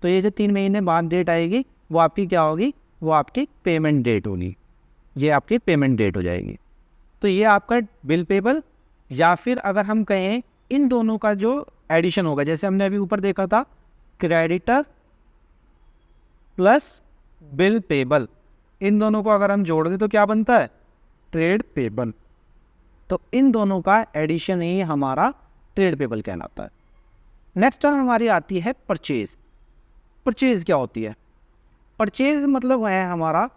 तो ये जो 3 महीने बाद डेट आएगी वो आपकी क्या होगी, वो आपकी पेमेंट डेट होगी, ये आपकी पेमेंट डेट हो जाएगी। तो ये आपका बिल पेबल, या फिर अगर हम कहें इन दोनों का जो एडिशन होगा, जैसे हमने अभी ऊपर देखा था क्रेडिटर प्लस बिल पेबल, इन दोनों को अगर हम जोड़ दें तो क्या बनता है, ट्रेड पेबल। तो इन दोनों का एडिशन ही हमारा ट्रेड पेबल कहलाता है। नेक्स्ट टर्म हमारी आती है परचेज। परचेज क्या होती है? परचेज मतलब है हमारा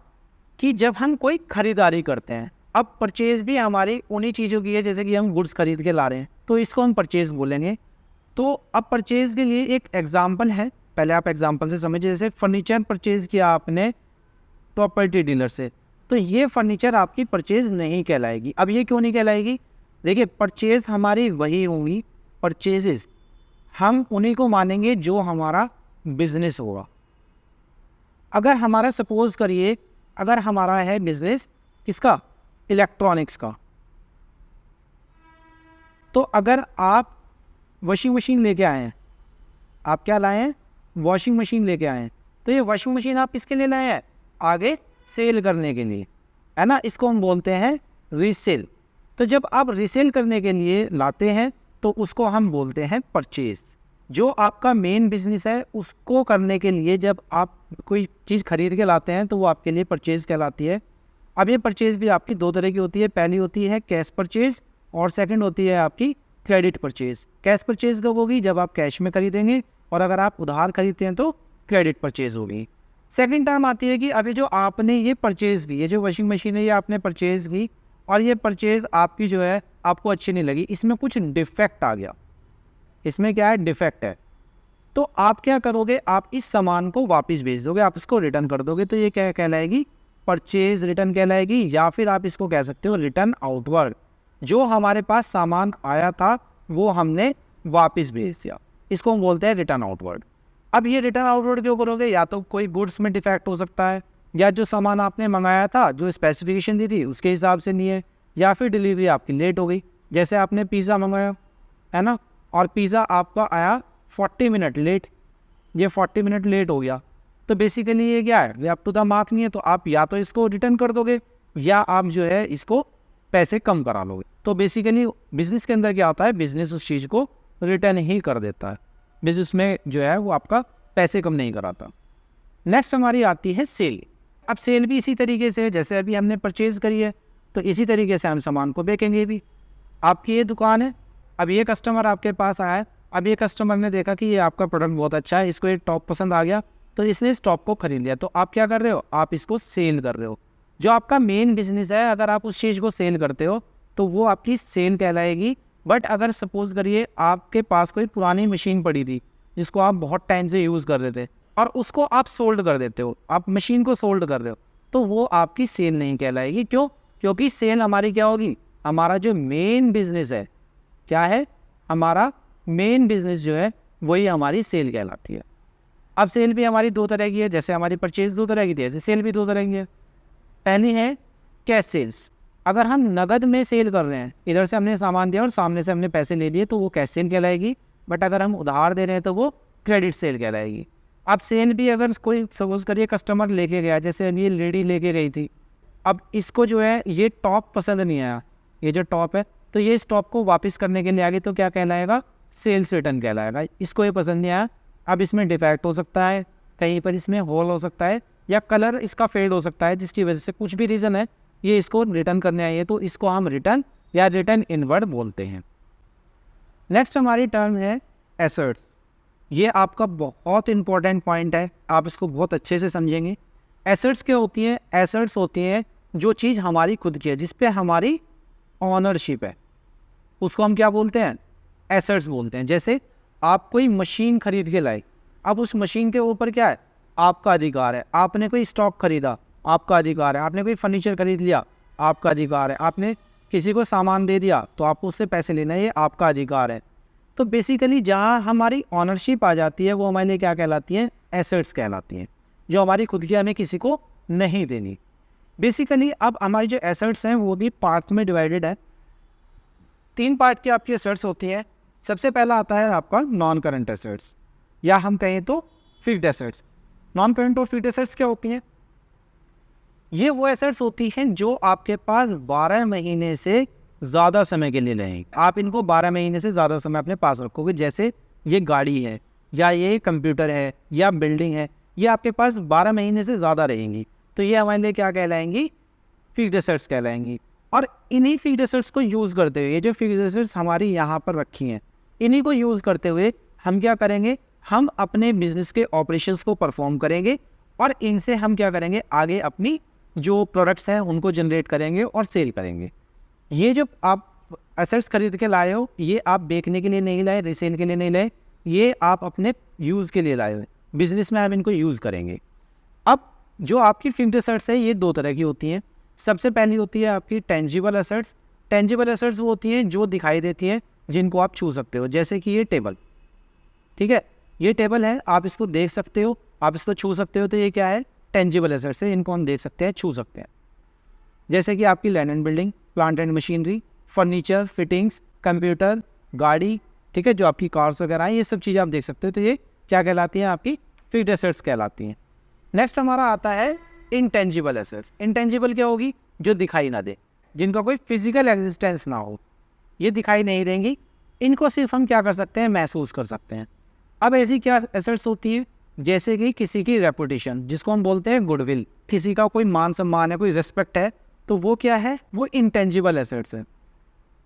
कि जब हम कोई खरीदारी करते हैं। अब परचेज भी हमारी उन्हीं चीज़ों की है, जैसे कि हम गुड्स खरीद के ला रहे हैं तो इसको हम परचेज बोलेंगे। तो अब परचेज के लिए एक एग्जाम्पल है, पहले आप एग्जाम्पल से समझिए। जैसे फर्नीचर परचेज किया आपने प्रॉपर्टी डीलर से, तो ये फर्नीचर आपकी परचेज नहीं कहलाएगी। अब ये क्यों नहीं कहलाएगी? देखिए, परचेज हमारी वही होंगी, परचेजेस हम उन्हीं को मानेंगे जो हमारा बिजनेस होगा। अगर हमारा सपोज करिए, अगर हमारा है बिजनेस किसका, इलेक्ट्रॉनिक्स का, तो अगर आप वॉशिंग मशीन लेके आए हैं, आप क्या लाए हैं, वॉशिंग मशीन लेके आए हैं, तो ये वॉशिंग मशीन आप किसके लिए लाए हैं, आगे सेल करने के लिए, है ना। इसको हम बोलते हैं रीसेल। तो जब आप रीसेल करने के लिए लाते हैं तो उसको हम बोलते हैं परचेज। जो आपका मेन बिजनेस है उसको करने के लिए जब आप कोई चीज़ खरीद के लाते हैं तो वो आपके लिए परचेज कहलाती है। अब ये परचेज भी आपकी दो तरह की होती है, पहली होती है कैश परचेज और सेकंड होती है आपकी क्रेडिट परचेज। कैश परचेज कब होगी, जब आप कैश में खरीदेंगे, और अगर आप उधार खरीदते हैं तो क्रेडिट परचेज होगी। सेकंड टर्म आती है कि अभी जो आपने ये परचेज़ की, ये जो वॉशिंग मशीन है ये आपने परचेज़ की और ये परचेज़ आपकी जो है आपको अच्छी नहीं लगी, इसमें कुछ डिफेक्ट आ गया, इसमें क्या है, डिफेक्ट है, तो आप क्या करोगे, आप इस सामान को वापस भेज दोगे, आप इसको रिटर्न कर दोगे। तो ये क्या कहलाएगी, परचेज रिटर्न कहलाएगी, या फिर आप इसको कह सकते हो रिटर्न आउटवर्ड। जो हमारे पास सामान आया था वो हमने वापस भेज दिया, इसको हम बोलते हैं रिटर्न आउटवर्ड। अब ये रिटर्न आउटवर्ड क्यों करोगे, या तो कोई गुड्स में डिफेक्ट हो सकता है, या जो सामान आपने मंगाया था जो स्पेसिफिकेशन दी थी उसके हिसाब से नहीं है, या फिर डिलीवरी आपकी लेट हो गई। जैसे आपने पिज़्ज़ा मंगाया है ना, और पिज़्ज़ा आपका आया 40 मिनट लेट, ये 40 मिनट लेट हो गया, तो बेसिकली ये क्या है, ये अप टू द मार्क नहीं है। तो आप या तो इसको रिटर्न कर दोगे या आप जो है इसको पैसे कम करा लोगे। तो बेसिकली बिजनेस के अंदर क्या होता है, बिजनेस उस चीज़ को रिटर्न ही कर देता है, बिजनेस में जो है वो आपका पैसे कम नहीं कराता। नेक्स्ट हमारी आती है सेल। अब सेल भी इसी तरीके से है, जैसे अभी हमने परचेज़ करी है तो इसी तरीके से हम सामान को बेचेंगे भी। आपकी ये दुकान है, अब ये कस्टमर आपके पास आया है, अब ये कस्टमर ने देखा कि ये आपका प्रोडक्ट बहुत अच्छा है, इसको एक टॉप पसंद आ गया तो इसने इस टॉप को खरीद लिया। तो आप क्या कर रहे हो, आप इसको सेल कर रहे हो। जो आपका मेन बिजनेस है, अगर आप उस चीज़ को सेल करते हो तो वो आपकी सेल कहलाएगी। बट अगर सपोज करिए आपके पास कोई पुरानी मशीन पड़ी थी जिसको आप बहुत टाइम से यूज़ कर रहे थे और उसको आप सोल्ड कर देते हो, आप मशीन को सोल्ड कर रहे हो, तो वो आपकी सेल नहीं कहलाएगी। क्यों? क्योंकि सेल हमारी क्या होगी, हमारा जो मेन बिजनेस है, क्या है, हमारा मेन बिजनेस जो है वही हमारी सेल कहलाती है। अब सेल भी हमारी दो तरह की है, जैसे हमारी परचेज दो तरह की थी, ऐसे सेल भी दो तरह की है। पहली है कैश सेल्स। अगर हम नगद में सेल कर रहे हैं, इधर से हमने सामान दिया और सामने से हमने पैसे ले लिए, तो वो कैश सेल कहलाएगी। बट अगर हम उधार दे रहे हैं तो वो क्रेडिट सेल कहलाएगी। अब सेल भी अगर कोई सपोज करिए कस्टमर लेके गया, जैसे अब ये लेडी लेके गई थी, अब इसको जो है ये टॉप पसंद नहीं आया, ये जो टॉप है, तो ये इस टॉप को वापस करने के लिए आगे तो क्या कहलाएगा, सेल्स रिटर्न कहलाएगा। इसको ये पसंद नहीं आया, अब इसमें डिफेक्ट हो सकता है, कहीं पर इसमें होल हो सकता है, या कलर इसका फेड हो सकता है, जिसकी वजह से कुछ भी रीज़न है ये इसको रिटर्न करने आई है, तो इसको हम रिटर्न या रिटर्न इनवर्ड बोलते हैं। नेक्स्ट हमारी टर्म है एसेट्स। ये आपका बहुत इंपॉर्टेंट पॉइंट है, आप इसको बहुत अच्छे से समझेंगे। एसेट्स क्या होती हैं, एसेट्स होती हैं जो चीज़ हमारी खुद की है, जिस पे हमारी ऑनरशिप है, उसको हम क्या बोलते हैं, एसेट्स बोलते हैं। जैसे आप कोई मशीन खरीद के लाए, अब उस मशीन के ऊपर क्या है, आपका अधिकार है। आपने कोई स्टॉक खरीदा, आपका अधिकार है। आपने कोई फर्नीचर खरीद लिया, आपका अधिकार है। आपने किसी को सामान दे दिया तो आपको उससे पैसे लेना, ये आपका अधिकार है। तो बेसिकली जहाँ हमारी ऑनरशिप आ जाती है वो हमारे लिए क्या कहलाती है, एसेट्स कहलाती हैं, जो हमारी खुद की हमें किसी को नहीं देनी। बेसिकली अब हमारी जो एसेट्स हैं वो भी पार्ट्स में डिवाइडेड है। 3 पार्ट की आपकी एसेट्स होती हैं। सबसे पहला आता है आपका नॉन करंट एसेट्स, या हम कहें तो फिक्स्ड एसेट्स। नॉन करंट और फिक्स्ड एसेट्स क्या होती हैं? ये वो एसेट्स होती हैं जो आपके पास 12 महीने से ज़्यादा समय के लिए रहेंगे। आप इनको 12 महीने से ज़्यादा समय अपने पास रखोगे। जैसे ये गाड़ी है, या ये कंप्यूटर है, या बिल्डिंग है, ये आपके पास 12 महीने से ज़्यादा रहेंगी, तो ये हमारे लिए क्या कहलाएंगी, फिक्स्ड एसेट्स कहलाएंगी। और इन्हीं फिक्स्ड एसेट्स को यूज़ करते हुए, ये जो फिक्स्ड एसेट्स हमारी यहाँ पर रखी हैं, इन्हीं को यूज़ करते हुए हम क्या करेंगे, हम अपने बिजनेस के ऑपरेशंस को परफॉर्म करेंगे, और इनसे हम क्या करेंगे, आगे अपनी जो प्रोडक्ट्स हैं उनको जनरेट करेंगे और सेल करेंगे। ये जो आप एसेट्स खरीद के लाए हो, ये आप बेचने के लिए नहीं लाए, रीसेल के लिए नहीं लाए, ये आप अपने यूज़ के लिए लाए हो। बिजनेस में हम इनको यूज़ करेंगे। अब जो आपकी फिक्स्ड एसेट्स है ये 2 तरह की होती हैं। सबसे पहली होती है आपकी टेंजिबल एसेट्स। टेंजिबल एसेट्स वो होती हैं जो दिखाई देती हैं, जिनको आप छू सकते हो। जैसे कि ये टेबल, ठीक है, ये टेबल है, आप इसको देख सकते हो, आप इसको छू सकते हो, तो ये क्या है, टेंजिबल एसेट्स है। इनको हम देख सकते हैं, छू सकते हैं। जैसे कि आपकी land and building, plant and machinery, furniture, fittings, computer, गाड़ी, ठीक है, जो आपकी कार्स वगैरह हैं, ये सब चीज़ें आप देख सकते हो। तो ये क्या कहलाती हैं, आपकी फिक्स्ड एसेट्स कहलाती हैं। नेक्स्ट हमारा आता है इंटेंजिबल एसेट्स। इंटेंजिबल क्या होगी, जो दिखाई ना दे, जिनका कोई फिजिकल एग्जिस्टेंस ना हो, ये दिखाई नहीं देंगी। इनको सिर्फ हम क्या कर सकते हैं, महसूस कर सकते हैं। अब ऐसी क्या एसेट्स होती हैं, जैसे कि किसी की रेपुटेशन, जिसको हम बोलते हैं गुडविल, किसी का कोई मान सम्मान है, कोई रिस्पेक्ट है, तो वो क्या है, वो इंटेंजिबल एसेट्स है।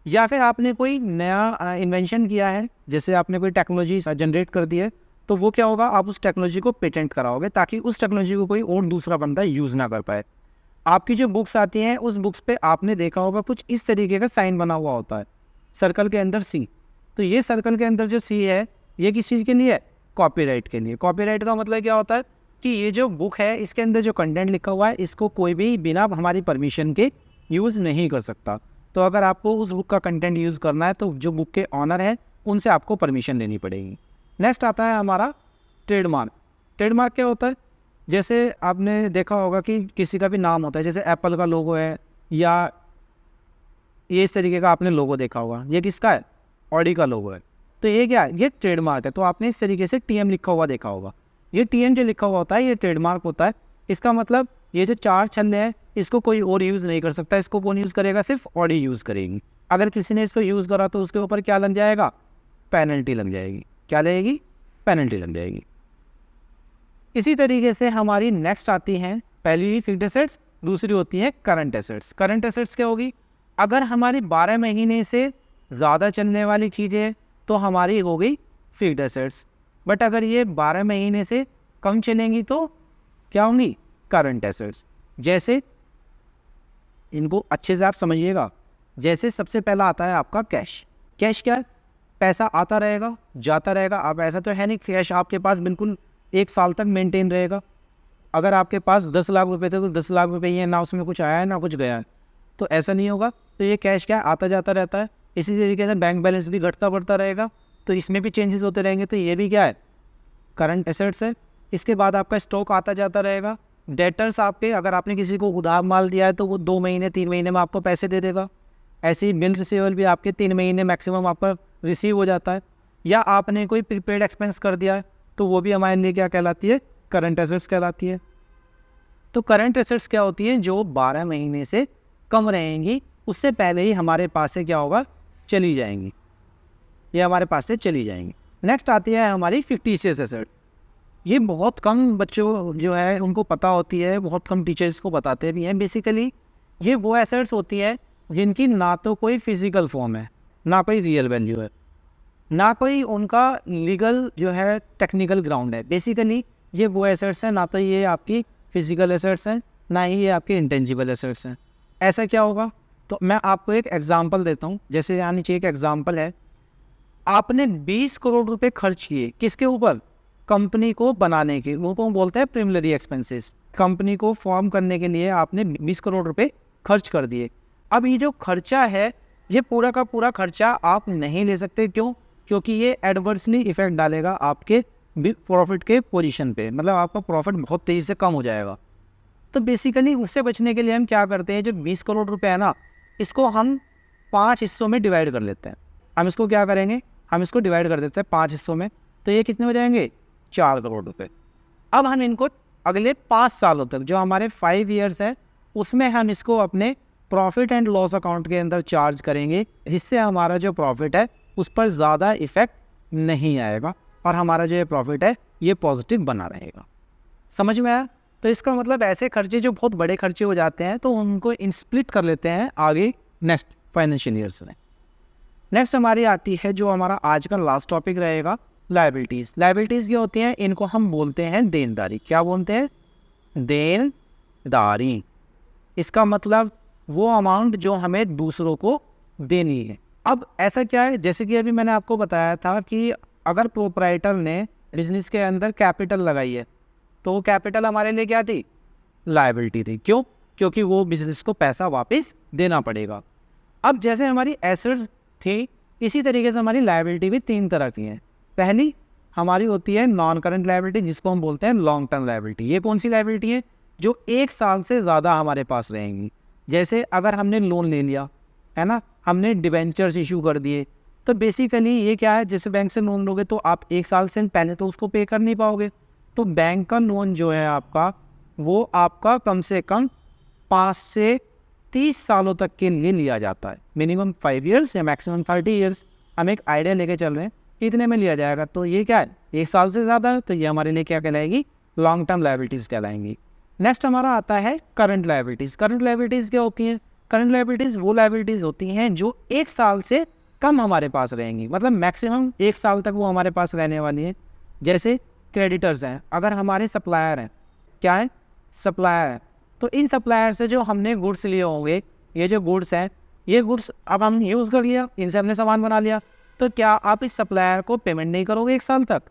या फिर आपने कोई नया इन्वेंशन किया है, जैसे आपने कोई टेक्नोलॉजी जनरेट कर दी है, तो वो क्या होगा, आप उस टेक्नोलॉजी को पेटेंट कराओगे, ताकि उस टेक्नोलॉजी को कोई और दूसरा बंदा यूज़ ना कर पाए। आपकी जो बुक्स आती हैं, उस बुक्स पे आपने देखा होगा कुछ इस तरीके का साइन बना हुआ होता है, सर्कल के अंदर सी। तो ये सर्कल के अंदर जो सी है, ये किस चीज़ के लिए है, कॉपीराइट के लिए। कॉपीराइट का मतलब क्या होता है कि ये जो बुक है, इसके अंदर जो कंटेंट लिखा हुआ है, इसको कोई भी बिना हमारी परमिशन के यूज़ नहीं कर सकता। तो अगर आपको उस बुक का कंटेंट यूज़ करना है, तो जो बुक के ऑनर है उनसे आपको परमिशन लेनी पड़ेगी। नेक्स्ट आता है हमारा ट्रेडमार्क। ट्रेडमार्क क्या होता है, जैसे आपने देखा होगा कि किसी का भी नाम होता है, जैसे एप्पल का लोगो है, या ये इस तरीके का आपने लोगो देखा होगा, ये किसका है, ऑडी का लोगो है, तो ये क्या है, ये ट्रेडमार्क है। तो आपने इस तरीके से टीएम लिखा हुआ देखा होगा, ये टीएम जो लिखा हुआ होता है ये ट्रेडमार्क होता है। इसका मतलब ये जो 4 छल्ले हैं, इसको कोई और यूज़ नहीं कर सकता, इसको कौन यूज़ करेगा, सिर्फ ऑडी यूज़ करेगी। अगर किसी ने इसको यूज़ करा तो उसके ऊपर क्या लग जाएगा, पेनल्टी लग जाएगी। क्या लगेगी, पेनल्टी लग जाएगी। इसी तरीके से हमारी नेक्स्ट आती हैं, पहली फिक्स्ड एसेट्स, दूसरी होती है करंट एसेट्स। करंट एसेट्स क्या होगी, अगर हमारी 12 महीने से ज़्यादा चलने वाली चीज़ें तो हमारी हो गई फिक्स्ड एसेट्स, बट अगर ये 12 महीने से कम चलेंगी तो क्या होंगी, करंट एसेट्स। जैसे इनको अच्छे से आप समझिएगा। जैसे सबसे पहला आता है आपका कैश। कैश क्या है, पैसा आता रहेगा, जाता रहेगा। अब ऐसा तो है नहीं कैश आपके पास बिल्कुल 1 साल तक मेंटेन रहेगा। अगर आपके पास 10 लाख रुपए थे तो 10 लाख रुपए ही है, ना उसमें कुछ आया है ना कुछ गया है, तो ऐसा नहीं होगा। तो ये कैश क्या है, आता जाता रहता है। इसी तरीके से बैंक बैलेंस भी घटता बढ़ता रहेगा, तो इसमें भी चेंजेस होते रहेंगे, तो ये भी क्या है, करंट एसेट्स है। इसके बाद आपका स्टॉक आता जाता रहेगा। डेटर्स आपके, अगर आपने किसी को उधार माल दिया है तो वो 2 महीने 3 महीने में आपको पैसे दे देगा। ऐसे ही बिल रिसीवेबल भी आपके 3 महीने मैक्सिमम आपका रिसीव हो जाता है। या आपने कोई प्रीपेड एक्सपेंस कर दिया है तो वो भी हमारे लिए क्या कहलाती है, करंट एसेट्स कहलाती है। तो करंट एसेट्स क्या होती हैं, जो 12 महीने से कम रहेंगी, उससे पहले ही हमारे पास से क्या होगा, चली जाएंगी, ये हमारे पास से चली जाएंगी। नेक्स्ट आती है हमारी फिक्टिशियस एसेट्स। ये बहुत कम बच्चों जो है उनको पता होती है, बहुत कम टीचर्स को बताते भी हैं। बेसिकली ये वो एसेट्स होती है जिनकी ना तो कोई फिजिकल फॉर्म है, ना कोई रियल वैल्यू है, ना कोई उनका लीगल जो है टेक्निकल ग्राउंड है। बेसिकली ये वो एसेट्स हैं, ना तो ये आपकी फिजिकल एसेट्स हैं, ना ही ये आपके इंटेंजिबल एसेट्स हैं। ऐसा क्या होगा, तो मैं आपको एक एग्जांपल देता हूँ। जैसे यहाँ नीचे एक एग्जांपल है, आपने 20 करोड़ रुपए खर्च किए किसके ऊपर? कंपनी को बनाने के, वो तो बोलते हैं प्रिलिमिनरी एक्सपेंसेस। कंपनी को फॉर्म करने के लिए आपने 20 करोड़ रुपए खर्च कर दिए। अब ये जो खर्चा है, ये पूरा का पूरा खर्चा आप नहीं ले सकते। क्यों? क्योंकि ये एडवर्सली इफेक्ट डालेगा आपके प्रॉफिट के पोजीशन पे, मतलब आपका प्रॉफिट बहुत तेज़ी से कम हो जाएगा। तो बेसिकली उससे बचने के लिए हम क्या करते हैं, जो 20 करोड़ रुपए है ना, इसको हम 5 हिस्सों में डिवाइड कर लेते हैं। हम इसको क्या करेंगे, हम इसको डिवाइड कर देते हैं 5 हिस्सों में। तो ये कितने हो जाएंगे? 4 करोड़ रुपए। अब हम इनको अगले 5 सालों तक, जो हमारे 5 ईयर्स है, उसमें हम इसको अपने प्रॉफिट एंड लॉस अकाउंट के अंदर चार्ज करेंगे, जिससे हमारा जो प्रॉफिट है उस पर ज़्यादा इफेक्ट नहीं आएगा और हमारा जो ये प्रॉफिट है ये पॉजिटिव बना रहेगा। समझ में आया? तो इसका मतलब ऐसे खर्चे जो बहुत बड़े खर्चे हो जाते हैं तो उनको स्प्लिट कर लेते हैं आगे नेक्स्ट फाइनेंशियल ईयर्स में। नेक्स्ट हमारी आती है जो हमारा आज का लास्ट टॉपिक रहेगा, लायबिलिटीज़। लायबिलिटीज़ क्या होती हैं? इनको हम बोलते हैं देनदारी। क्या बोलते हैं? देनदारी। इसका मतलब वो अमाउंट जो हमें दूसरों को देनी है। अब ऐसा क्या है, जैसे कि अभी मैंने आपको बताया था कि अगर प्रोप्राइटर ने बिजनेस के अंदर कैपिटल लगाई है तो वो कैपिटल हमारे लिए क्या थी? लायबिलिटी थी। क्यों? क्योंकि वो बिजनेस को पैसा वापस देना पड़ेगा। अब जैसे हमारी एसेट्स थी, इसी तरीके से हमारी लायबिलिटी भी 3 तरह की हैं। पहली हमारी होती है नॉन करंट लायबिलिटी, जिसको हम बोलते हैं लॉन्ग टर्म लायबिलिटी। ये कौन सी लायबिलिटी है? जो 1 साल से ज़्यादा हमारे पास रहेंगी। जैसे अगर हमने लोन ले लिया है ना, हमने डिबेंचर्स इशू कर दिए, तो बेसिकली ये क्या है, जैसे बैंक से लोन लोगे तो आप 1 साल से पहले तो उसको पे कर नहीं पाओगे। तो बैंक का लोन जो है आपका, वो आपका कम से कम 5 से 30 सालों तक के लिए लिया जाता है। मिनिमम 5 ईयर्स या मैक्सिमम 30 ईयर्स। हम एक आइडिया लेके चल रहे हैं कितने में लिया जाएगा। तो ये क्या है? 1 साल से ज़्यादा है, तो ये हमारे लिए क्या कहलाएगी? लॉन्ग टर्म लायबिलिटीज़ कहलाएंगी। नेक्स्ट हमारा आता है करंट लायबिलिटीज़। करंट लायबिलिटीज़ क्या होती हैं? करंट लायबिलिटीज़ वो लायबिलिटीज़ होती हैं जो 1 साल से कम हमारे पास रहेंगी, मतलब मैक्सिमम 1 साल तक वो हमारे पास रहने वाली है। जैसे क्रेडिटर्स हैं, अगर हमारे सप्लायर हैं, क्या है? सप्लायर है, तो इन सप्लायर से जो हमने गुड्स लिए होंगे, ये जो गुड्स हैं, ये गुड्स अब हम यूज़ कर लिया, इनसे हमने सामान बना लिया, तो क्या आप इस सप्लायर को पेमेंट नहीं करोगे 1 साल तक?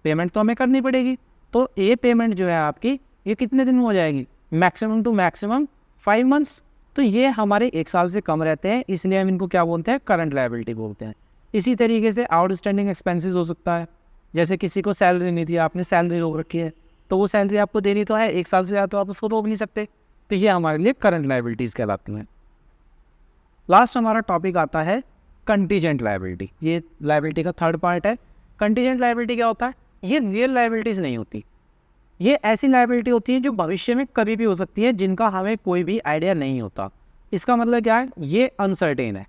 पेमेंट तो हमें करनी पड़ेगी। तो ये पेमेंट जो है आपकी, ये कितने दिन में हो जाएगी? Maximum to maximum 5 months. तो ये हमारे 1 साल से कम रहते हैं, इसलिए हम इनको क्या बोलते हैं? करंट लायबिलिटी बोलते हैं। इसी तरीके से आउटस्टैंडिंग एक्सपेंसेस हो सकता है। जैसे किसी को सैलरी नहीं थी, आपने सैलरी रोक रखी है, तो वो सैलरी आपको देनी तो है 1 साल से ज़्यादा, तो आप उसको रोक नहीं सकते। तो ये हमारे लिए करंट लायबिलिटीज़ कहलाती हैं। लास्ट हमारा टॉपिक आता है कंटीजेंट लायबिलिटी। ये लायबिलिटी का थर्ड पार्ट है। कंटीजेंट लायबिलिटी क्या होता है? ये रियल लायबिलिटीज़ नहीं होती, ये ऐसी लायबिलिटी होती है जो भविष्य में कभी भी हो सकती है, जिनका हमें कोई भी आइडिया नहीं होता। इसका मतलब क्या है? ये अनसर्टेन है।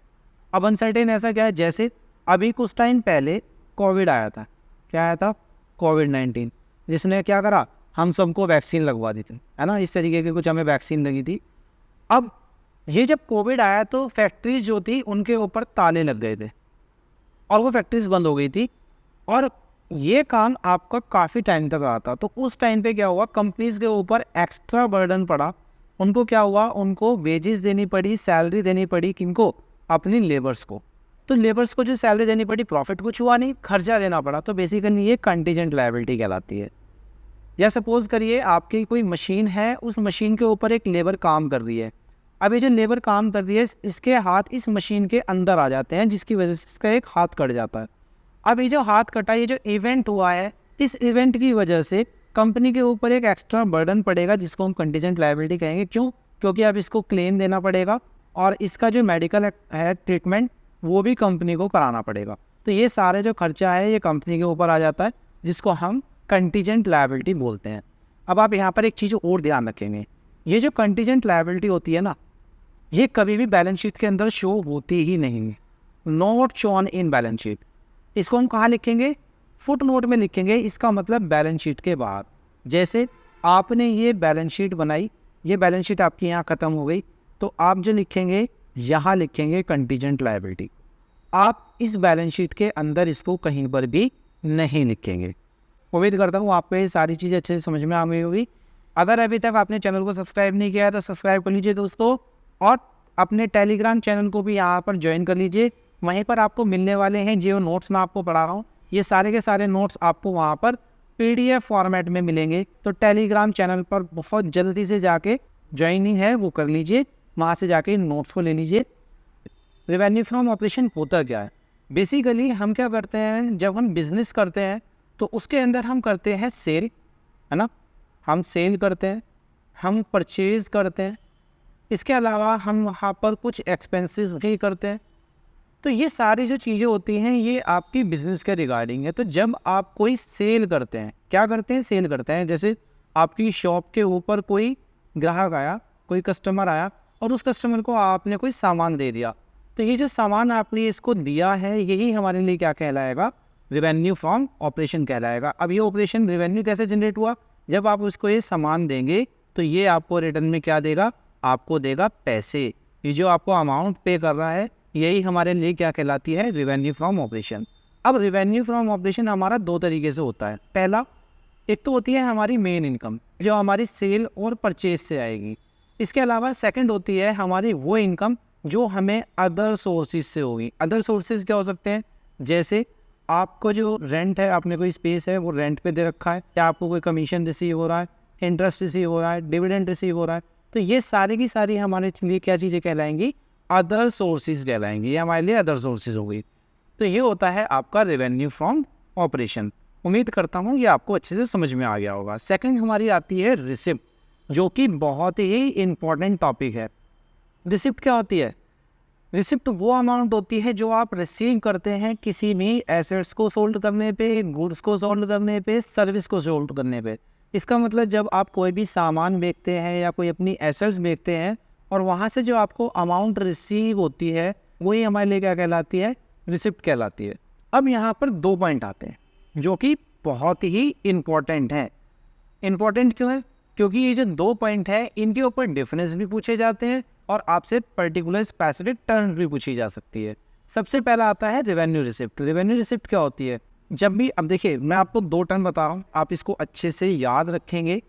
अब अनसर्टेन ऐसा क्या है? जैसे अभी कुछ टाइम पहले कोविड आया था। क्या आया था? कोविड-19, जिसने क्या करा? हम सबको वैक्सीन लगवा दी थी, है ना, इस तरीके की कुछ हमें वैक्सीन लगी थी। अब ये जब कोविड आया तो फैक्ट्रीज जो थी उनके ऊपर ताले लग गए थे और वो फैक्ट्रीज बंद हो गई थी, और ये काम आपका काफ़ी टाइम तक रहा था। तो उस टाइम पे क्या हुआ? कंपनीज के ऊपर एक्स्ट्रा बर्डन पड़ा। उनको क्या हुआ? उनको वेजेस देनी पड़ी, सैलरी देनी पड़ी। किनको? अपनी लेबर्स को। तो लेबर्स को जो सैलरी देनी पड़ी, प्रॉफिट कुछ हुआ नहीं, खर्चा देना पड़ा। तो बेसिकली ये कंटीजेंट लायबिलिटी कहलाती है। या सपोज करिए आपकी कोई मशीन है, उस मशीन के ऊपर एक लेबर काम कर रही है। अब ये जो लेबर काम कर रही है, इसके हाथ इस मशीन के अंदर आ जाते हैं, जिसकी वजह से इसका एक हाथ कट जाता है। अब ये जो हाथ कटा, ये जो इवेंट हुआ है, इस इवेंट की वजह से कंपनी के ऊपर एक एक्स्ट्रा बर्डन पड़ेगा, जिसको हम कंटीजेंट लायबिलिटी कहेंगे। क्यों? क्योंकि अब इसको क्लेम देना पड़ेगा और इसका जो मेडिकल है ट्रीटमेंट, वो भी कंपनी को कराना पड़ेगा। तो ये सारे जो खर्चा है ये कंपनी के ऊपर आ जाता है, जिसको हम कंटीजेंट लायबिलिटी बोलते हैं। अब आप यहाँ पर एक चीज़ और ध्यान रखेंगे, ये जो कंटीजेंट लायबिलिटी होती है ना, ये कभी भी बैलेंस शीट के अंदर शो होती ही नहीं है। Not shown in balance sheet. इसको हम कहाँ लिखेंगे? फुट नोट में लिखेंगे। इसका मतलब बैलेंस शीट के बाहर। जैसे आपने ये बैलेंस शीट बनाई, ये बैलेंस शीट आपकी यहाँ ख़त्म हो गई, तो आप जो लिखेंगे यहाँ लिखेंगे कंटीजेंट लायबिलिटी। आप इस बैलेंस शीट के अंदर इसको कहीं पर भी नहीं लिखेंगे। उम्मीद करता हूँ आपको ये सारी चीज़ें अच्छे से समझ में आ गई होगी। अगर अभी तक आपने चैनल को सब्सक्राइब नहीं किया है तो सब्सक्राइब कर लीजिए दोस्तों, और अपने टेलीग्राम चैनल को भी यहाँ पर ज्वाइन कर लीजिए। वहीं पर आपको मिलने वाले हैं जो नोट्स मैं आपको पढ़ा रहा हूँ, ये सारे के सारे नोट्स आपको वहाँ पर PDF फॉर्मेट में मिलेंगे। तो टेलीग्राम चैनल पर बहुत जल्दी से जाके ज्वाइनिंग है वो कर लीजिए, वहाँ से जाके इन नोट्स को ले लीजिए। रेवेन्यू फ्रॉम ऑपरेशन होता क्या है? बेसिकली हम क्या करते हैं, जब हम बिजनेस करते हैं तो उसके अंदर हम करते हैं सेल, है ना, हम सेल करते हैं, हम परचेज करते हैं, इसके अलावा हम वहाँ पर कुछ एक्सपेंसेस भी करते हैं। तो ये सारी जो चीज़ें होती हैं ये आपकी बिज़नेस के रिगार्डिंग है। तो जब आप कोई सेल करते हैं, क्या करते हैं, सेल करते हैं, जैसे आपकी शॉप के ऊपर कोई ग्राहक आया, कोई कस्टमर आया और उस कस्टमर को आपने कोई सामान दे दिया, तो ये जो सामान आपने इसको दिया है यही हमारे लिए क्या कहलाएगा, रेवेन्यू फ्रॉम ऑपरेशन कहलाएगा। अब ये ऑपरेशन रेवेन्यू कैसे जनरेट हुआ, जब आप उसको ये सामान देंगे तो ये आपको रिटर्न में क्या देगा, आपको देगा पैसे। ये जो आपको अमाउंट पे कर रहा है यही हमारे लिए क्या कहलाती है, रेवेन्यू फ्रॉम ऑपरेशन। अब रेवेन्यू फ्रॉम ऑपरेशन हमारा दो तरीके से होता है। पहला, एक तो होती है हमारी मेन इनकम जो हमारी सेल और परचेज से आएगी। इसके अलावा सेकंड होती है हमारी वो इनकम जो हमें अदर सोर्सेज से होगी। अदर सोर्सेज क्या हो सकते हैं, जैसे आपको जो रेंट है, आपने कोई स्पेस है वो रेंट पे दे रखा है, या आपको कोई कमीशन रिसीव हो रहा है, इंटरेस्ट रिसीव हो रहा है, डिविडेंड रिसीव हो रहा है, तो ये सारी की सारी हमारे लिए क्या चीज़ें कहलाएंगी, अदर सोर्सेज कहलाएंगी। ये हमारे लिए अदर सोर्सेज हो गई। तो ये होता है आपका रेवेन्यू फ्रॉम ऑपरेशन। उम्मीद करता हूँ ये आपको अच्छे से समझ में आ गया होगा। सेकंड हमारी आती है रिसिप्ट, जो कि बहुत ही इंपॉर्टेंट टॉपिक है। रिसिप्ट क्या होती है, रिसिप्ट वो अमाउंट होती है जो आप रिसीव करते हैं किसी भी एसेट्स को सोल्ड करने पे, गुड्स को सोल्ड करने पे, सर्विस को सोल्ड करने पे। इसका मतलब जब आप कोई भी सामान बेचते हैं या कोई अपनी एसेट्स बेचते हैं और वहाँ से जो आपको अमाउंट रिसीव होती है वही हमारे लिए क्या कहलाती है, रिसिप्ट कहलाती है। अब यहाँ पर दो पॉइंट आते हैं जो कि बहुत ही इम्पॉर्टेंट हैं। इम्पॉर्टेंट क्यों है, क्योंकि ये जो दो पॉइंट है इनके ऊपर डिफरेंस भी पूछे जाते हैं और आपसे पर्टिकुलर स्पेसिफिक टर्म भी पूछी जा सकती है। सबसे पहला आता है रेवेन्यू रिसिप्ट। रेवेन्यू रिसिप्ट क्या होती है, जब भी, अब देखिए मैं आपको दो टर्म बता रहा हूँ, आप इसको अच्छे से याद रखेंगे।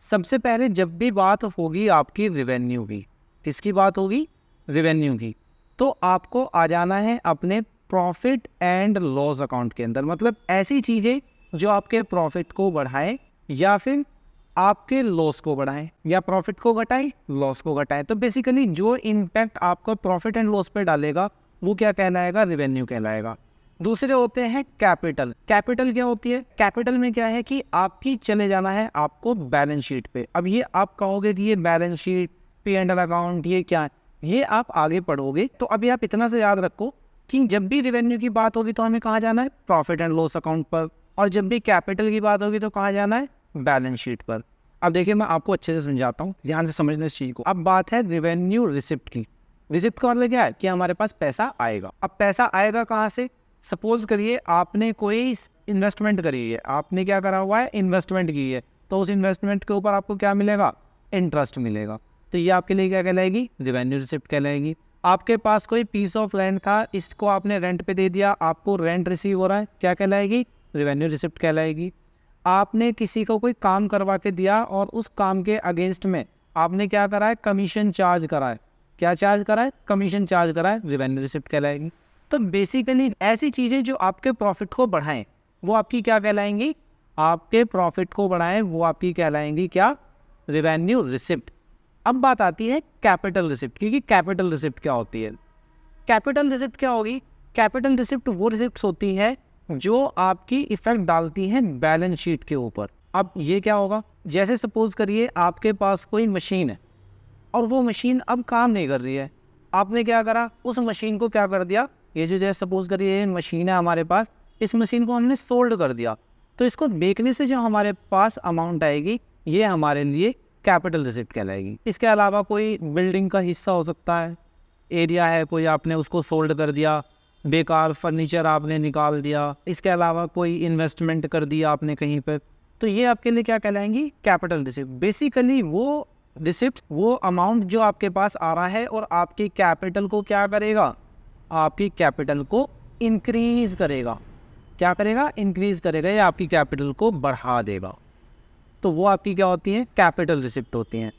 सबसे पहले जब भी बात होगी आपकी रेवेन्यू की, किसकी बात होगी, रेवेन्यू की, तो आपको आ जाना है अपने प्रॉफिट एंड लॉस अकाउंट के अंदर। मतलब ऐसी चीज़ें जो आपके प्रॉफिट को बढ़ाएं या फिर आपके लॉस को बढ़ाएं, या प्रॉफिट को घटाएं, लॉस को घटाएं। तो बेसिकली जो इम्पैक्ट आपको प्रॉफिट एंड लॉस पे डालेगा वो क्या कहलाएगा, रेवेन्यू कहलाएगा। दूसरे होते हैं कैपिटल। कैपिटल क्या होती है, कैपिटल में क्या है कि आपकी चले जाना है आपको बैलेंस शीट पे। अब ये आप कहोगे कि ये बैलेंस शीट, P&L अकाउंट, ये क्या है, ये आप आगे पढ़ोगे। तो अभी आप इतना से याद रखो कि जब भी रेवेन्यू की बात होगी तो हमें कहाँ जाना है, प्रॉफिट एंड लॉस अकाउंट पर, और जब भी कैपिटल की बात होगी तो कहाँ जाना है, बैलेंस शीट पर। अब देखिए मैं आपको अच्छे से समझाता हूँ, ध्यान से समझना इस चीज़ को। अब बात है रेवेन्यू रिसिप्ट की। रिसिप्ट का मतलब क्या है कि हमारे पास पैसा आएगा। अब पैसा आएगा कहाँ से, सपोज करिए आपने कोई इन्वेस्टमेंट करी है, आपने क्या करा हुआ है, इन्वेस्टमेंट की है, तो उस इन्वेस्टमेंट के ऊपर आपको क्या मिलेगा, इंटरेस्ट मिलेगा। तो ये आपके लिए क्या कहलाएगी, रेवेन्यू रिसिप्ट कहलाएगी। आपके पास कोई पीस ऑफ लैंड था, इसको आपने रेंट पे दे दिया, आपको रेंट रिसीव हो रहा है, क्या कहलाएगी, रेवेन्यू रिसिप्ट कहलाएगी। आपने किसी को कोई काम करवा के दिया और उस काम के अगेंस्ट में आपने क्या करा है, कमीशन चार्ज करा है, क्या चार्ज करा है, कमीशन चार्ज करा है, रेवेन्यू रिसिप्ट कहलाएगी। तो बेसिकली ऐसी चीज़ें जो आपके प्रॉफिट को बढ़ाएं वो आपकी क्या कहलाएंगी, आपके प्रॉफिट को बढ़ाएं वो आपकी कहलाएंगी क्या, रेवेन्यू रिसिप्ट। अब बात आती है कैपिटल रिसिप्ट की, कि कैपिटल रिसिप्ट क्या होती है। कैपिटल रिसिप्ट क्या होगी, कैपिटल रिसिप्ट वो रिसिप्ट होती है जो आपकी इफेक्ट डालती हैं बैलेंस शीट के ऊपर। अब ये क्या होगा, जैसे सपोज करिए आपके पास कोई मशीन है और वो मशीन अब काम नहीं कर रही है, आपने क्या करा, उस मशीन को क्या कर दिया, ये जो जैसे सपोज करिए मशीन है हमारे पास, इस मशीन को हमने सोल्ड कर दिया, तो इसको बेचने से जो हमारे पास अमाउंट आएगी ये हमारे लिए कैपिटल रिसिप्ट कहलाएगी। इसके अलावा कोई बिल्डिंग का हिस्सा हो सकता है, एरिया है कोई, आपने उसको सोल्ड कर दिया, बेकार फर्नीचर आपने निकाल दिया, इसके अलावा कोई इन्वेस्टमेंट कर दिया आपने कहीं पर, तो ये आपके लिए क्या कहलाएंगी, कैपिटल रिसिप्ट। बेसिकली वो रिसिप्ट वो अमाउंट जो आपके पास आ रहा है और आपकी कैपिटल को क्या करेगा, आपकी कैपिटल को इंक्रीज करेगा, क्या करेगा, इंक्रीज करेगा, या आपकी कैपिटल को बढ़ा देगा। तो वो आपकी क्या होती है, कैपिटल रिसिप्ट होती हैं।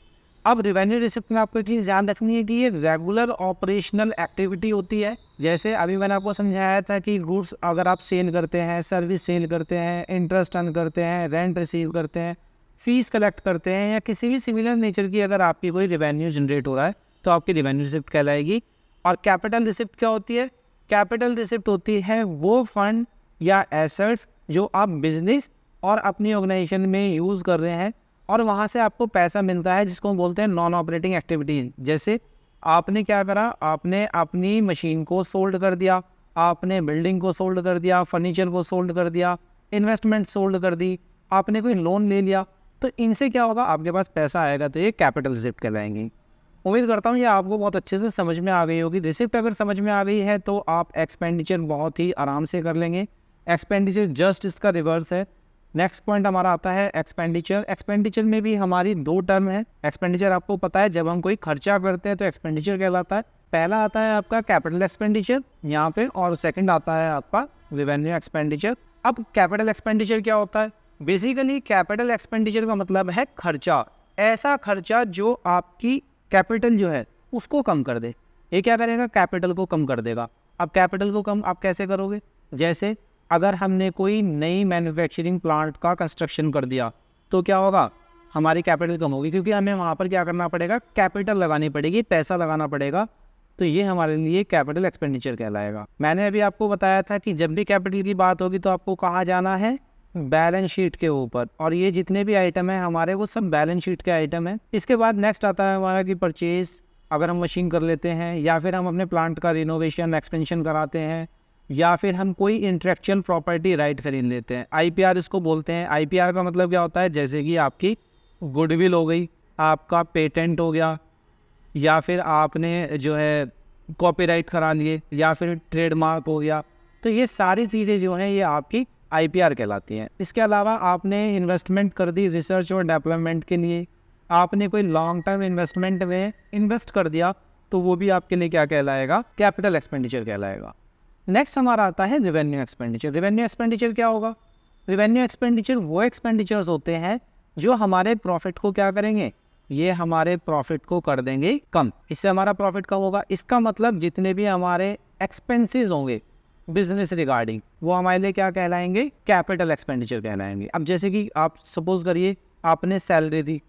अब रेवेन्यू रिसिप्ट में आपको एक चीज़ ध्यान रखनी है कि ये रेगुलर ऑपरेशनल एक्टिविटी होती है। जैसे अभी मैंने आपको समझाया था कि गुड्स अगर आप सेल करते हैं, सर्विस सेल करते हैं, इंटरेस्ट अर्न करते हैं, रेंट रिसीव करते हैं, फीस कलेक्ट करते हैं, या किसी भी सिमिलर नेचर की अगर आपकी कोई रेवेन्यू जनरेट हो रहा है तो आपकी रेवेन्यू रिसिप्ट कहलाएगी। और कैपिटल रिसिप्ट क्या होती है? कैपिटल रिसिप्ट होती है वो फंड या एसेट्स जो आप बिजनेस और अपनी ऑर्गेनाइजेशन में यूज़ कर रहे हैं और वहाँ से आपको पैसा मिलता है, जिसको हम बोलते हैं नॉन ऑपरेटिंग एक्टिविटीज़। जैसे आपने क्या करा, आपने अपनी मशीन को सोल्ड कर दिया, आपने बिल्डिंग को सोल्ड कर दिया, फर्नीचर को सोल्ड कर दिया, इन्वेस्टमेंट सोल्ड कर दी, आपने कोई लोन ले लिया, तो इनसे क्या होगा, आपके पास पैसा आएगा, तो ये कैपिटल रिसिप्ट कहलाएंगी। उम्मीद करता हूँ ये आपको बहुत अच्छे से समझ में आ गई होगी। रिसिप्ट अगर समझ में आ गई है तो आप एक्सपेंडिचर बहुत ही आराम से कर लेंगे। एक्सपेंडिचर जस्ट इसका रिवर्स है। नेक्स्ट पॉइंट हमारा आता है एक्सपेंडिचर। एक्सपेंडिचर में भी हमारी दो टर्म है। एक्सपेंडिचर आपको पता है, जब हम कोई खर्चा करते हैं तो एक्सपेंडिचर कहलाता है। पहला आता है आपका कैपिटल एक्सपेंडिचर यहाँ पे, और सेकंड आता है आपका रेवेन्यू एक्सपेंडिचर। अब कैपिटल एक्सपेंडिचर क्या होता है? बेसिकली कैपिटल एक्सपेंडिचर का मतलब है खर्चा, ऐसा खर्चा जो आपकी कैपिटल जो है उसको कम कर दे। ये क्या करेगा? कैपिटल को कम कर देगा। अब कैपिटल को कम आप कैसे करोगे? जैसे अगर हमने कोई नई मैन्युफैक्चरिंग प्लांट का कंस्ट्रक्शन कर दिया तो क्या होगा, हमारी कैपिटल कम होगी, क्योंकि हमें वहाँ पर क्या करना पड़ेगा, कैपिटल लगानी पड़ेगी, पैसा लगाना पड़ेगा। तो ये हमारे लिए कैपिटल एक्सपेंडिचर कहलाएगा। मैंने अभी आपको बताया था कि जब भी कैपिटल की बात होगी तो आपको कहाँ जाना है, बैलेंस शीट के ऊपर, और ये जितने भी आइटम हैं हमारे वो सब बैलेंस शीट के आइटम हैं। इसके बाद नेक्स्ट आता है हमारा कि परचेज, अगर हम मशीन कर लेते हैं या फिर हम अपने प्लांट का रिनोवेशन एक्सपेंशन कराते हैं या फिर हम कोई इंटेलेक्चुअल प्रॉपर्टी राइट खरीद लेते हैं। आईपीआर इसको बोलते हैं। आईपीआर का मतलब क्या होता है, जैसे कि आपकी गुडविल हो गई, आपका पेटेंट हो गया, या फिर आपने जो है कॉपीराइट करा लिए, या फिर ट्रेडमार्क हो गया, तो ये सारी चीज़ें जो हैं ये आपकी आईपीआर कहलाती हैं। इसके अलावा आपने इन्वेस्टमेंट कर दी रिसर्च और डेवलपमेंट के लिए, आपने कोई लॉन्ग टर्म इन्वेस्टमेंट में इन्वेस्ट कर दिया, तो वो भी आपके लिए क्या कहलाएगा, कैपिटल एक्सपेंडिचर कहलाएगा। नेक्स्ट हमारा आता है रेवेन्यू एक्सपेंडिचर। रेवेन्यू एक्सपेंडिचर क्या होगा? रेवेन्यू एक्सपेंडिचर वो एक्सपेंडिचर्स होते हैं जो हमारे प्रॉफिट को क्या करेंगे, ये हमारे प्रॉफिट को कर देंगे कम। इससे हमारा प्रॉफिट कम होगा। इसका मतलब जितने भी हमारे एक्सपेंसेस होंगे बिजनेस रिगार्डिंग, वो हमारे लिए क्या कहलाएंगे, कैपिटल एक्सपेंडिचर कहलाएंगे। अब जैसे कि आप सपोज करिए आपने सैलरी दी,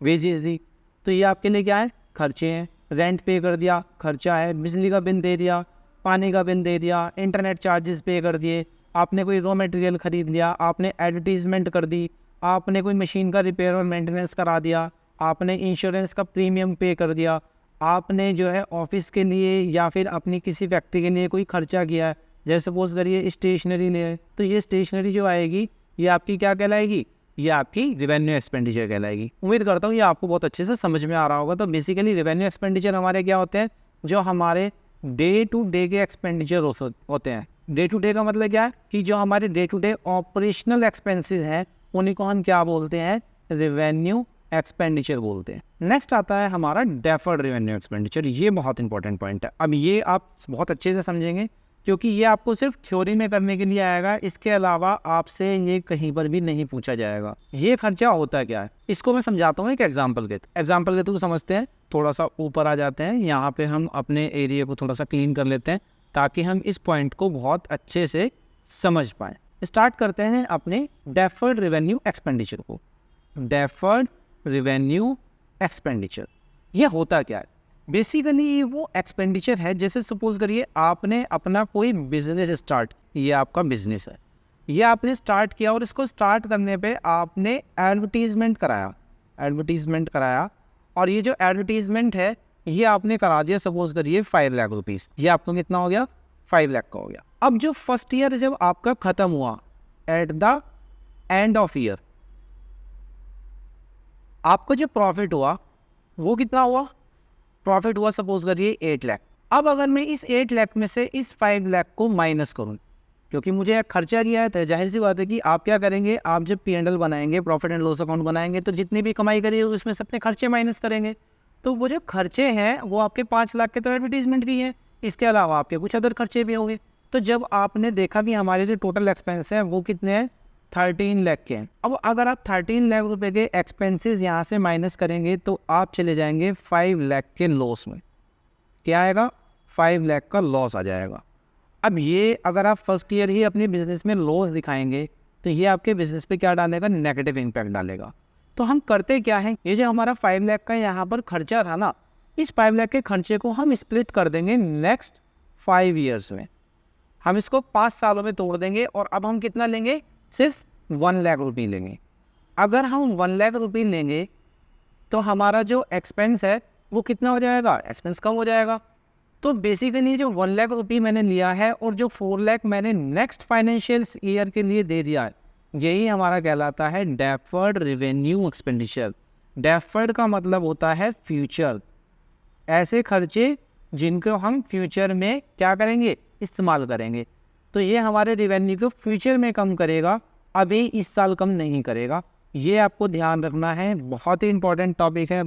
वेजेस दी, तो ये आपके लिए क्या है, खर्चे हैं। रेंट पे कर दिया, खर्चा है। बिजली का बिल दे दिया, पानी का बिल दे दिया, इंटरनेट चार्जेस पे कर दिए, आपने कोई रॉ मटेरियल ख़रीद लिया, आपने एडवर्टीजमेंट कर दी, आपने कोई मशीन का रिपेयर और मेंटेनेंस करा दिया, आपने इंश्योरेंस का प्रीमियम पे कर दिया, आपने जो है ऑफिस के लिए या फिर अपनी किसी फैक्ट्री के लिए कोई खर्चा किया है। जैसे सपोज करिए स्टेशनरी ले, तो ये स्टेशनरी जो आएगी ये आपकी क्या कहलाएगी, ये आपकी रेवेन्यू एक्सपेंडिचर कहलाएगी। उम्मीद करता हूँ ये आपको बहुत अच्छे से समझ में आ रहा होगा। तो बेसिकली रेवेन्यू एक्सपेंडिचर हमारे क्या होते हैं, जो हमारे डे टू डे के एक्सपेंडिचर होते हैं। डे टू डे का मतलब क्या है कि जो हमारे day to day operational expenses हैं उन्हीं को हम क्या बोलते हैं, रेवेन्यू एक्सपेंडिचर बोलते हैं। नेक्स्ट आता है हमारा डेफर्ड रेवेन्यू एक्सपेंडिचर। ये बहुत इंपॉर्टेंट पॉइंट है। अब ये आप बहुत अच्छे से समझेंगे क्योंकि ये आपको सिर्फ थ्योरी में करने के लिए आएगा, इसके अलावा आपसे ये कहीं पर भी नहीं पूछा जाएगा। ये खर्चा होता क्या है, इसको मैं समझाता हूँ एक एग्जाम्पल के थ्रू समझते हैं। थोड़ा सा ऊपर आ जाते हैं, यहाँ पे हम अपने एरिया को थोड़ा सा क्लीन कर लेते हैं ताकि हम इस पॉइंट को बहुत अच्छे से समझ पाएँ। स्टार्ट करते हैं अपने डेफर्ड रेवेन्यू एक्सपेंडिचर को। डेफर्ड रेवेन्यू एक्सपेंडिचर ये होता क्या है? बेसिकली ये वो एक्सपेंडिचर है, जैसे सपोज करिए आपने अपना कोई बिजनेस स्टार्ट, ये आपका बिजनेस है, ये आपने स्टार्ट किया और इसको स्टार्ट करने पे आपने एडवर्टीजमेंट कराया और ये जो एडवर्टीजमेंट है ये आपने करा दिया सपोज करिए 5 लाख रुपीज़। ये आपको कितना हो गया, 5 लाख का हो गया। अब जो फर्स्ट ईयर जब आपका ख़त्म हुआ, at the end of year आपको जो प्रॉफिट हुआ वो कितना हुआ, प्रॉफिट हुआ सपोज करिए 8 लाख। अब अगर मैं इस 8 लाख में से इस 5 लाख को माइनस करूं, क्योंकि मुझे एक खर्चा किया है, तो जाहिर सी बात है कि आप क्या करेंगे, आप जब P&L बनाएंगे, प्रॉफिट एंड लॉस अकाउंट बनाएंगे, तो जितनी भी कमाई करिए उसमें से अपने खर्चे माइनस करेंगे। तो वो जो खर्चे हैं वो आपके 5 लाख के तो एडवर्टीजमेंट की है, इसके अलावा आपके कुछ अदर खर्चे भी होंगे। तो जब आपने देखा कि हमारे जो टोटल एक्सपेंस हैं वो कितने हैं, 13 लाख के हैं। अब अगर आप 13 लाख रुपए के एक्सपेंसेस यहाँ से माइनस करेंगे तो आप चले जाएंगे 5 लाख के लॉस में। क्या आएगा? 5 लाख का लॉस आ जाएगा। अब ये अगर आप फर्स्ट ईयर ही अपने बिजनेस में लॉस दिखाएंगे तो ये आपके बिजनेस पे क्या डालेगा? नेगेटिव इम्पैक्ट डालेगा। तो हम करते क्या है, ये जो हमारा 5 लाख का यहाँ पर खर्चा था ना, इस 5 लाख के खर्चे को हम स्प्लिट कर देंगे नेक्स्ट 5 ईयर्स में। हम इसको 5 सालों में तोड़ देंगे और अब हम कितना लेंगे? सिर्फ 1 लाख रुपये लेंगे। अगर हम 1 लाख रुपये लेंगे तो हमारा जो एक्सपेंस है वो कितना हो जाएगा? एक्सपेंस कम हो जाएगा। तो बेसिकली जो 1 लाख रुपये मैंने लिया है और जो 4 लाख मैंने नेक्स्ट फाइनेंशियल ईयर के लिए दे दिया है, यही हमारा कहलाता है डेफर्ड रेवेन्यू एक्सपेंडिचर। डेफर्ड का मतलब होता है फ्यूचर, ऐसे खर्चे जिनको हम फ्यूचर में क्या करेंगे? इस्तेमाल करेंगे। तो ये हमारे रेवेन्यू को फ्यूचर में कम करेगा, अभी इस साल कम नहीं करेगा। ये आपको ध्यान रखना है, बहुत ही इंपॉर्टेंट टॉपिक है।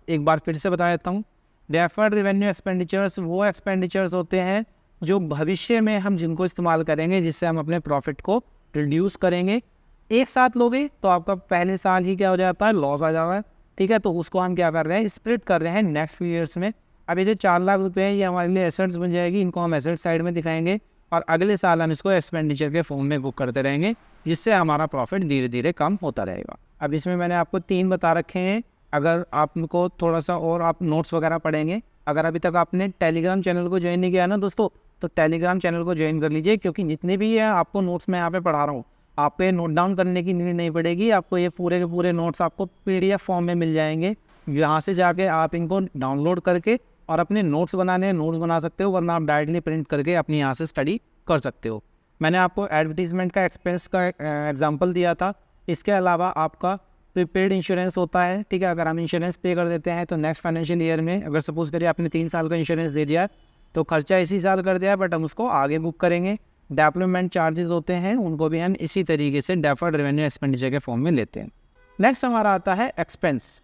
एक बार फिर से बता देता हूँ। डेफर्ड रेवेन्यू एक्सपेंडिचर्स वो एक्सपेंडिचर्स होते हैं जो भविष्य में हम जिनको इस्तेमाल करेंगे, जिससे हम अपने प्रॉफिट को रिड्यूस करेंगे। एक साथ लोगे तो आपका पहले साल ही क्या हो जाता है? लॉस आ जाता है। ठीक है, तो उसको हम क्या कर रहे हैं? स्प्लिट कर रहे हैं नेक्स्ट फ्यू ईयर्स में। अब ये जो 4 लाख रुपए है ये हमारे लिए एसेट्स बन जाएगी, इनको हम एसेट साइड में दिखाएंगे और अगले साल हम इसको एक्सपेंडिचर के फॉर्म में बुक करते रहेंगे, जिससे हमारा प्रॉफिट धीरे धीरे कम होता रहेगा। अब इसमें मैंने आपको 3 बता रखे हैं। अगर आपको थोड़ा सा और आप नोट्स वगैरह पढ़ेंगे, अगर अभी तक आपने टेलीग्राम चैनल को ज्वाइन नहीं किया ना दोस्तों, तो टेलीग्राम चैनल को ज्वाइन कर लीजिए, क्योंकि जितने भी है आपको नोट्स मैं यहाँ पे पढ़ा रहा हूँ, आपको ये नोट डाउन करने की नीड नहीं पड़ेगी। आपको ये पूरे के पूरे नोट्स आपको PDF फॉर्म में मिल जाएंगे। यहाँ से जाके आप इनको डाउनलोड करके और अपने नोट्स बना सकते हो, वरना आप डायरेक्टली प्रिंट करके अपनी यहाँ से स्टडी कर सकते हो। मैंने आपको एडवर्टीजमेंट का एक्सपेंस का एग्जांपल दिया था। इसके अलावा आपका प्रीपेड इंश्योरेंस होता है। ठीक है, अगर हम इंश्योरेंस पे कर देते हैं तो नेक्स्ट फाइनेंशियल ईयर में, अगर सपोज करिए आपने 3 साल का इंश्योरेंस दे दिया तो खर्चा इसी साल कर दिया, बट हम उसको आगे बुक करेंगे। डेवलपमेंट चार्जेस होते हैं, उनको भी हम इसी तरीके से डेफर्ड रेवेन्यू एक्सपेंडिचर के फॉर्म में लेते हैं। नेक्स्ट हमारा आता है एक्सपेंस।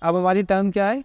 अब हमारी टर्म क्या है?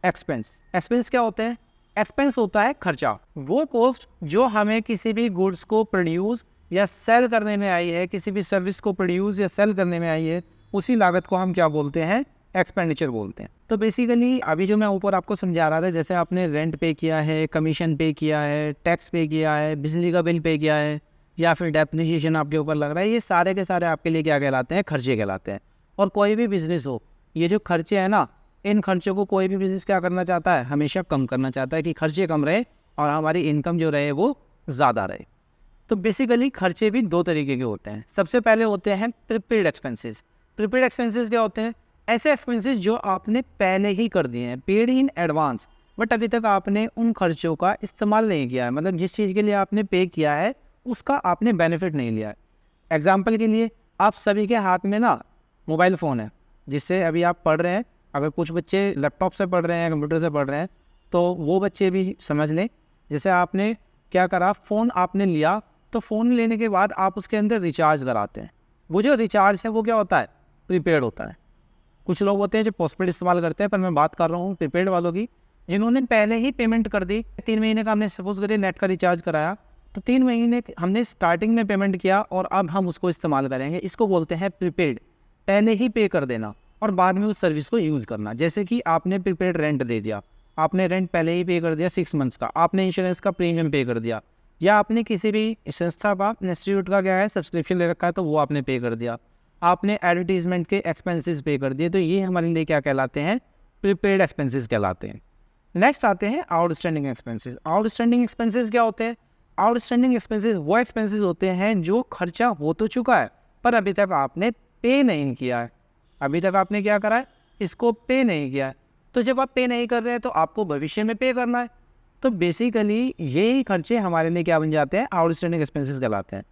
एक्सपेंस। एक्सपेंस क्या होते हैं? एक्सपेंस होता है खर्चा, वो कॉस्ट जो हमें किसी भी गुड्स को प्रोड्यूस या सेल करने में आई है, किसी भी सर्विस को प्रोड्यूस या सेल करने में आई है, उसी लागत को हम क्या बोलते हैं? एक्सपेंडिचर बोलते हैं। तो बेसिकली अभी जो मैं ऊपर आपको समझा रहा था, जैसे आपने रेंट पे किया है, कमीशन पे किया है, टैक्स पे किया है, बिजली का बिल पे किया है, या फिर डेप्रिसिएशन आपके ऊपर लग रहा है, ये सारे के सारे आपके लिए क्या कहलाते हैं? खर्चे कहलाते हैं। और कोई भी बिजनेस हो, ये जो खर्चे हैं ना, इन खर्चों को कोई भी बिजनेस क्या करना चाहता है? हमेशा कम करना चाहता है कि खर्चे कम रहे और हमारी इनकम जो रहे वो ज़्यादा रहे। तो बेसिकली खर्चे भी 2 तरीके के होते हैं। सबसे पहले होते हैं प्रीपेड एक्सपेंसेस। प्रीपेड एक्सपेंसेस क्या होते हैं? ऐसे एक्सपेंसेस जो आपने पहले ही कर दिए हैं, पेड इन एडवांस, बट अभी तक आपने उन खर्चों का इस्तेमाल नहीं किया है। मतलब जिस चीज़ के लिए आपने पे किया है उसका आपने बेनिफिट नहीं लिया है। एग्जाम्पल के लिए आप सभी के हाथ में ना मोबाइल फ़ोन है, जिससे अभी आप पढ़ रहे हैं। अगर कुछ बच्चे लैपटॉप से पढ़ रहे हैं, कंप्यूटर से पढ़ रहे हैं, तो वो बच्चे भी समझ लें। जैसे आपने क्या करा, फ़ोन आपने लिया, तो फ़ोन लेने के बाद आप उसके अंदर रिचार्ज कराते हैं। वो जो रिचार्ज है वो क्या होता है? प्रीपेड होता है। कुछ लोग होते हैं जो पोस्टपेड इस्तेमाल करते हैं, पर मैं बात कर रहा हूँ प्रीपेड वालों की, जिन्होंने पहले ही पेमेंट कर दी। 3 महीने का हमने सपोज करिए नेट का रिचार्ज कराया, तो 3 महीने हमने स्टार्टिंग में पेमेंट किया और अब हम उसको इस्तेमाल करेंगे। इसको बोलते हैं प्रीपेड। पहले ही पे कर देना और बाद में उस सर्विस को यूज़ करना। जैसे कि आपने प्रीपेड रेंट दे दिया, आपने रेंट पहले ही पे कर दिया 6 मंथ्स का, आपने इंश्योरेंस का प्रीमियम पे कर दिया, या आपने किसी भी संस्था का, इंस्टीट्यूट का क्या है, सब्सक्रिप्शन ले रखा है, तो वो आपने पे कर दिया, आपने एडवर्टीजमेंट के एक्सपेंसेस पे कर दिए, तो ये हमारे लिए क्या कहलाते हैं? प्रीपेड एक्सपेंसेस कहलाते हैं। नेक्स्ट आते हैं आउटस्टैंडिंग एक्सपेंसेस। आउटस्टैंडिंग एक्सपेंसेस क्या होते हैं? आउटस्टैंडिंग एक्सपेंसेस वो एक्सपेंसेस होते हैं जो खर्चा हो तो चुका है पर अभी तक आपने पे नहीं किया है। अभी तक आपने क्या करा है? इसको पे नहीं किया है। तो जब आप पे नहीं कर रहे हैं तो आपको भविष्य में पे करना है। तो बेसिकली यही खर्चे हमारे लिए क्या बन जाते हैं? आउटस्टैंडिंग एक्सपेंसेस कहलाते हैं।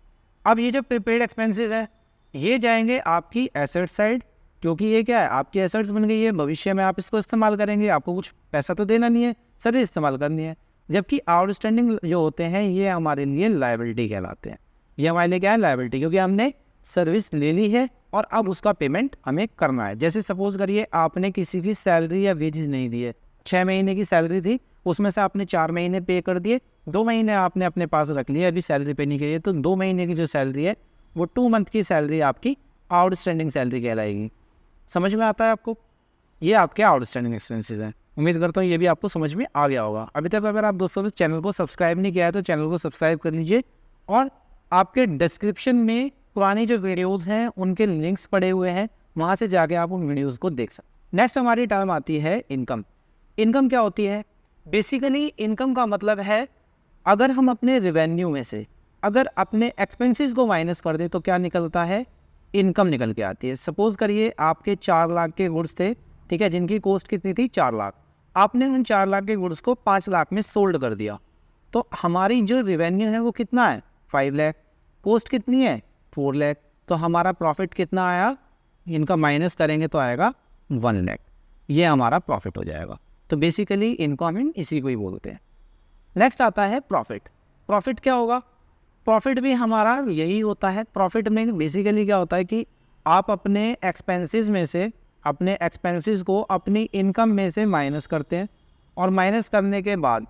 अब ये जो प्रीपेड एक्सपेंसेस है ये जाएंगे आपकी एसेट साइड, क्योंकि ये क्या है? आपकी एसेट्स बन गई है, भविष्य में आप इसको इस्तेमाल करेंगे, आपको कुछ पैसा तो देना नहीं है, सर्विस इस्तेमाल करनी है। जबकि आउटस्टैंडिंग जो होते हैं ये हमारे लिए लायबिलिटी कहलाते हैं। ये हमारे लिए क्या है? लायबिलिटी, क्योंकि हमने सर्विस ले ली है और अब उसका पेमेंट हमें करना है। जैसे सपोज करिए आपने किसी की सैलरी या वेजेस नहीं दी है, 6 महीने की सैलरी थी, उसमें से आपने 4 महीने पे कर दिए, 2 महीने आपने अपने पास रख लिए, अभी सैलरी पे नहीं की है, तो 2 महीने की जो सैलरी है वो 2 मंथ की सैलरी आपकी आउटस्टैंडिंग सैलरी कहलाएगी। समझ में आता है आपको? ये आपके आउटस्टैंडिंग एक्सपेंसेस हैं। उम्मीद करता हूँ ये भी आपको समझ में आ गया होगा। अभी तक अगर आप दोस्तों इस चैनल को सब्सक्राइब नहीं किया है तो चैनल को सब्सक्राइब कर लीजिए, और आपके डिस्क्रिप्शन में पुरानी जो वीडियोज़ हैं उनके लिंक्स पड़े हुए हैं, वहाँ से जाके आप उन वीडियोज़ को देख सकते। नेक्स्ट हमारी टर्म आती है इनकम। इनकम क्या होती है? बेसिकली इनकम का मतलब है अगर हम अपने रेवेन्यू में से अगर अपने एक्सपेंसेस को माइनस कर दें तो क्या निकलता है? इनकम निकल के आती है। सपोज़ करिए आपके 4 लाख के गुड्स थे, ठीक है, जिनकी कॉस्ट कितनी थी? 4 लाख। आपने उन 4 लाख के गुड्स को 5 लाख में सोल्ड कर दिया, तो हमारी जो रेवेन्यू है वो कितना है? 5 लाख। कॉस्ट कितनी है? 4 लाख। तो हमारा प्रॉफिट कितना आया? इनका माइनस करेंगे तो आएगा 1 लाख। ये हमारा प्रॉफिट हो जाएगा। तो बेसिकली इनकम हम इसी को ही बोलते हैं। नेक्स्ट आता है प्रॉफिट। प्रॉफिट क्या होगा? प्रॉफिट भी हमारा यही होता है। प्रॉफिट में बेसिकली क्या होता है कि आप अपने एक्सपेंसेस में से अपने एक्सपेंसेस को अपनी इनकम में से माइनस करते हैं, और माइनस करने के बाद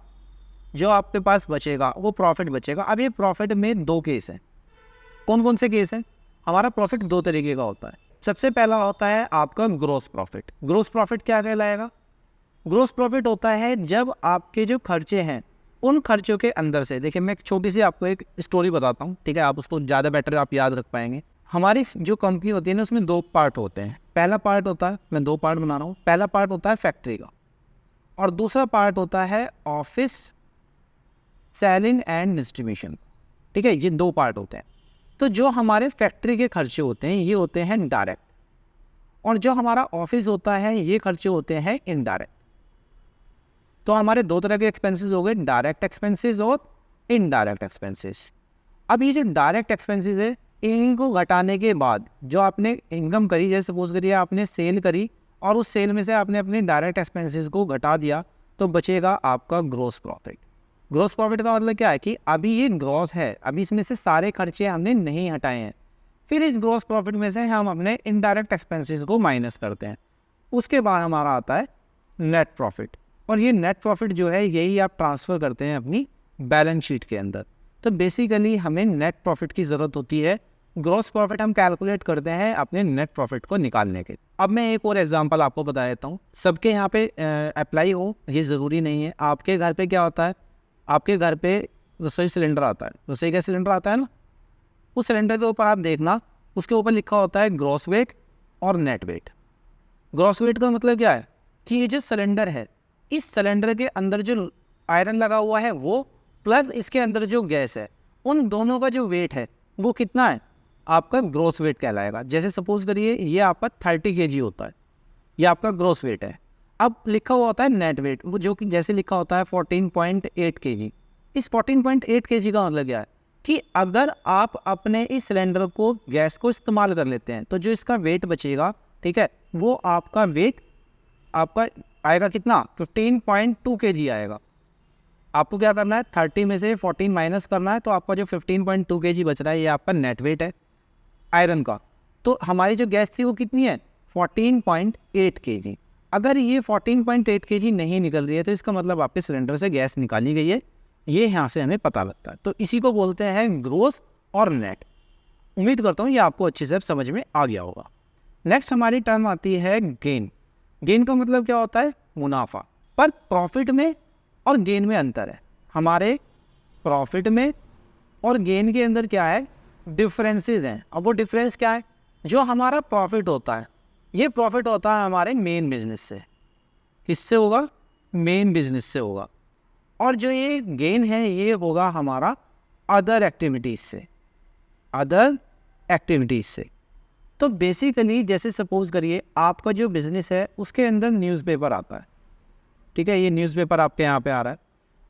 जो आपके पास बचेगा वो प्रॉफिट बचेगा। अब ये प्रॉफिट में 2 केस हैं। कौन कौन से केस हैं? हमारा प्रॉफिट 2 तरीके का होता है। सबसे पहला होता है आपका ग्रॉस प्रॉफिट। ग्रॉस प्रॉफिट क्या कहलाएगा? ग्रॉस प्रॉफिट होता है जब आपके जो खर्चे हैं उन खर्चों के अंदर से, देखिए मैं एक छोटी सी आपको एक स्टोरी बताता हूँ, ठीक है, आप उसको ज़्यादा बेटर आप याद रख पाएंगे। हमारी जो कंपनी होती है ना उसमें 2 पार्ट होते हैं। पहला पार्ट होता है, मैं 2 पार्ट बना रहा हूँ, पहला पार्ट होता है फैक्ट्री का, और दूसरा पार्ट होता है ऑफिस सेलिंग एंड डिस्ट्रीब्यूशन। ठीक है, ये 2 पार्ट होते हैं। तो जो हमारे फैक्ट्री के खर्चे होते हैं ये होते हैं डायरेक्ट, और जो हमारा ऑफिस होता है ये खर्चे होते हैं इनडायरेक्ट। तो हमारे 2 तरह के एक्सपेंसेस हो गए, डायरेक्ट एक्सपेंसेस और इनडायरेक्ट एक्सपेंसेस। अब ये जो डायरेक्ट एक्सपेंसेस है इनको घटाने के बाद जो आपने इनकम करी, जैसे सपोज करिए आपने सेल करी और उस सेल में से आपने अपने डायरेक्ट एक्सपेंसेस को घटा दिया, तो बचेगा आपका ग्रॉस प्रॉफिट। ग्रॉस प्रॉफिट का मतलब क्या है कि अभी ये ग्रॉस है, अभी इसमें से सारे खर्चे हमने नहीं हटाए हैं, फिर इस ग्रॉस प्रॉफिट में से हम अपने इनडायरेक्ट एक्सपेंसेस को माइनस करते हैं। उसके बाद हमारा आता है नेट प्रॉफिट, और ये नेट प्रॉफिट जो है यही आप ट्रांसफ़र करते हैं अपनी बैलेंस शीट के अंदर। तो बेसिकली हमें नेट प्रॉफिट की ज़रूरत होती है। ग्रॉस प्रॉफिट हम कैलकुलेट करते हैं अपने नेट प्रॉफिट को निकालने के। अब मैं एक और एग्जांपल आपको बता देता हूँ, सबके यहाँ पे अप्लाई हो ये ज़रूरी नहीं है। आपके घर पे क्या होता है? आपके घर पे रसोई सिलेंडर आता है, रसोई गैस सिलेंडर आता है ना, उस सिलेंडर के ऊपर आप देखना उसके ऊपर लिखा होता है ग्रॉस वेट और नेट वेट। ग्रॉस वेट का मतलब क्या है कि ये जो सिलेंडर है, इस सिलेंडर के अंदर जो आयरन लगा हुआ है वो प्लस इसके अंदर जो गैस है, उन दोनों का जो वेट है वो कितना है? आपका ग्रॉस वेट कहलाएगा। जैसे सपोज करिए ये आपका 30 kg होता है, ये आपका ग्रॉस वेट है। अब लिखा हुआ होता है नेट वेट, वो जो कि जैसे लिखा होता है 14.8 kg। इस 14.8 kg का मतलब क्या है कि अगर आप अपने इस सिलेंडर को गैस को इस्तेमाल कर लेते हैं तो जो इसका वेट बचेगा, ठीक है, वो आपका वेट आपका आएगा कितना? 15.2 kg आएगा। आपको क्या करना है? 30 में से 14 माइनस करना है, तो आपका जो 15.2 kg बच रहा है ये आपका नेट वेट है आयरन का। तो हमारी जो गैस थी वो कितनी है? 14.8 kg। अगर ये 14.8 kg नहीं निकल रही है तो इसका मतलब आपके सिलेंडर से गैस निकाली गई है, ये यहाँ से हमें पता लगता है। तो इसी को बोलते हैं ग्रोस और नेट। उम्मीद करता हूँ ये आपको अच्छे से समझ में आ गया होगा। नेक्स्ट हमारी टर्म आती है गेन। गेन का मतलब क्या होता है? मुनाफा। पर प्रॉफिट में और गेन में अंतर है। हमारे प्रॉफिट में और गेन के अंदर क्या है? डिफरेंसेस हैं। अब वो डिफरेंस क्या है? जो हमारा प्रॉफिट होता है ये प्रॉफिट होता है हमारे मेन बिजनेस से। किससे होगा? मेन बिजनेस से होगा। और जो ये गेन है ये होगा हमारा अदर एक्टिविटीज़ से, अदर एक्टिविटीज़ से। तो बेसिकली जैसे सपोज करिए आपका जो बिज़नेस है उसके अंदर न्यूज़पेपर आता है, ठीक है, ये न्यूज़पेपर आपके यहाँ पे आ रहा है,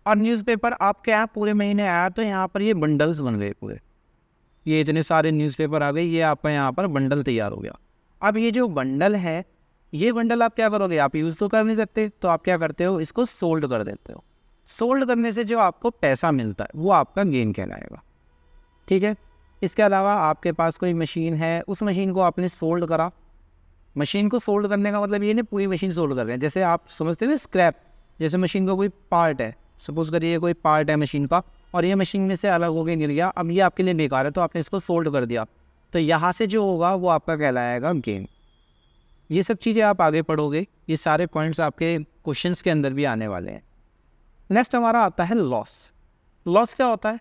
और न्यूज़पेपर आपके यहाँ पूरे महीने आया तो यहाँ पर ये बंडल्स बन गए पूरे, ये इतने सारे न्यूज़पेपर आ गए, ये आपका यहाँ पर बंडल तैयार हो गया। अब ये जो बंडल है ये बंडल आप क्या करोगे? आप यूज़ तो कर नहीं सकते, तो आप क्या करते हो? इसको सोल्ड कर देते हो। सोल्ड करने से जो आपको पैसा मिलता है वो आपका गेन कहलाएगा, ठीक है। इसके अलावा आपके पास कोई मशीन है, उस मशीन को आपने सोल्ड करा। मशीन को सोल्ड करने का मतलब ये नहीं पूरी मशीन सोल्ड कर रहे हैं। जैसे आप समझते हैं ना स्क्रैप, जैसे मशीन का कोई पार्ट है, सपोज करिए कोई पार्ट है मशीन का और ये मशीन में से अलग हो के गिर गया, अब ये आपके लिए बेकार है तो आपने इसको सोल्ड कर दिया। तो यहाँ से जो होगा वो आपका कहलाएगा गेन। ये सब चीज़ें आप आगे पढ़ोगे, ये सारे पॉइंट्स आपके क्वेश्चंस के अंदर भी आने वाले हैं। नेक्स्ट हमारा आता है लॉस। लॉस क्या होता है?